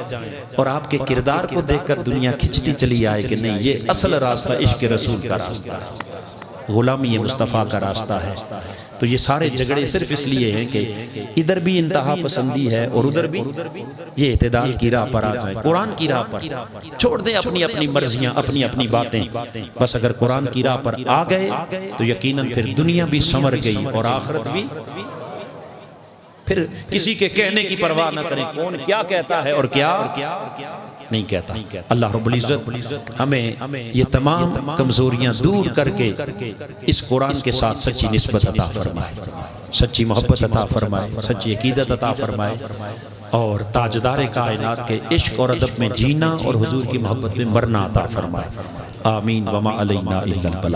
اور آپ کے کردار کو دیکھ کر دنیا کھچتی چلی آئے کہ نہیں یہ اصل راستہ عشق رسول کا راستہ ہے، غلامی مصطفیٰ کا راستہ ہے۔ تو یہ سارے جھگڑے صرف اس لیے ہیں کہ ادھر بھی انتہا پسندی ہے اور ادھر بھی یہ اعتدال کی راہ پر آ جائیں، قرآن کی راہ پر چھوڑ دیں اپنی اپنی مرضیاں، اپنی اپنی باتیں، بس اگر قرآن کی راہ پر آ گئے تو یقیناً پھر دنیا بھی سنور گئی اور آخرت بھی۔ پھر کسی کے کہنے کی پرواہ نہ کریں، کون کیا کہتا ہے اور کیا نہیں کہتا۔ اللہ رب العزت ہمیں یہ تمام کمزوریاں دور کر کے اس قرآن کے ساتھ سچی نسبت عطا فرمائے، سچی محبت عطا فرمائے، سچی عقیدت عطا فرمائے، اور تاجدار کائنات کے عشق اور ادب میں جینا اور حضور کی محبت میں مرنا عطا فرمائے۔ آمین وما علینا الا البلاغ۔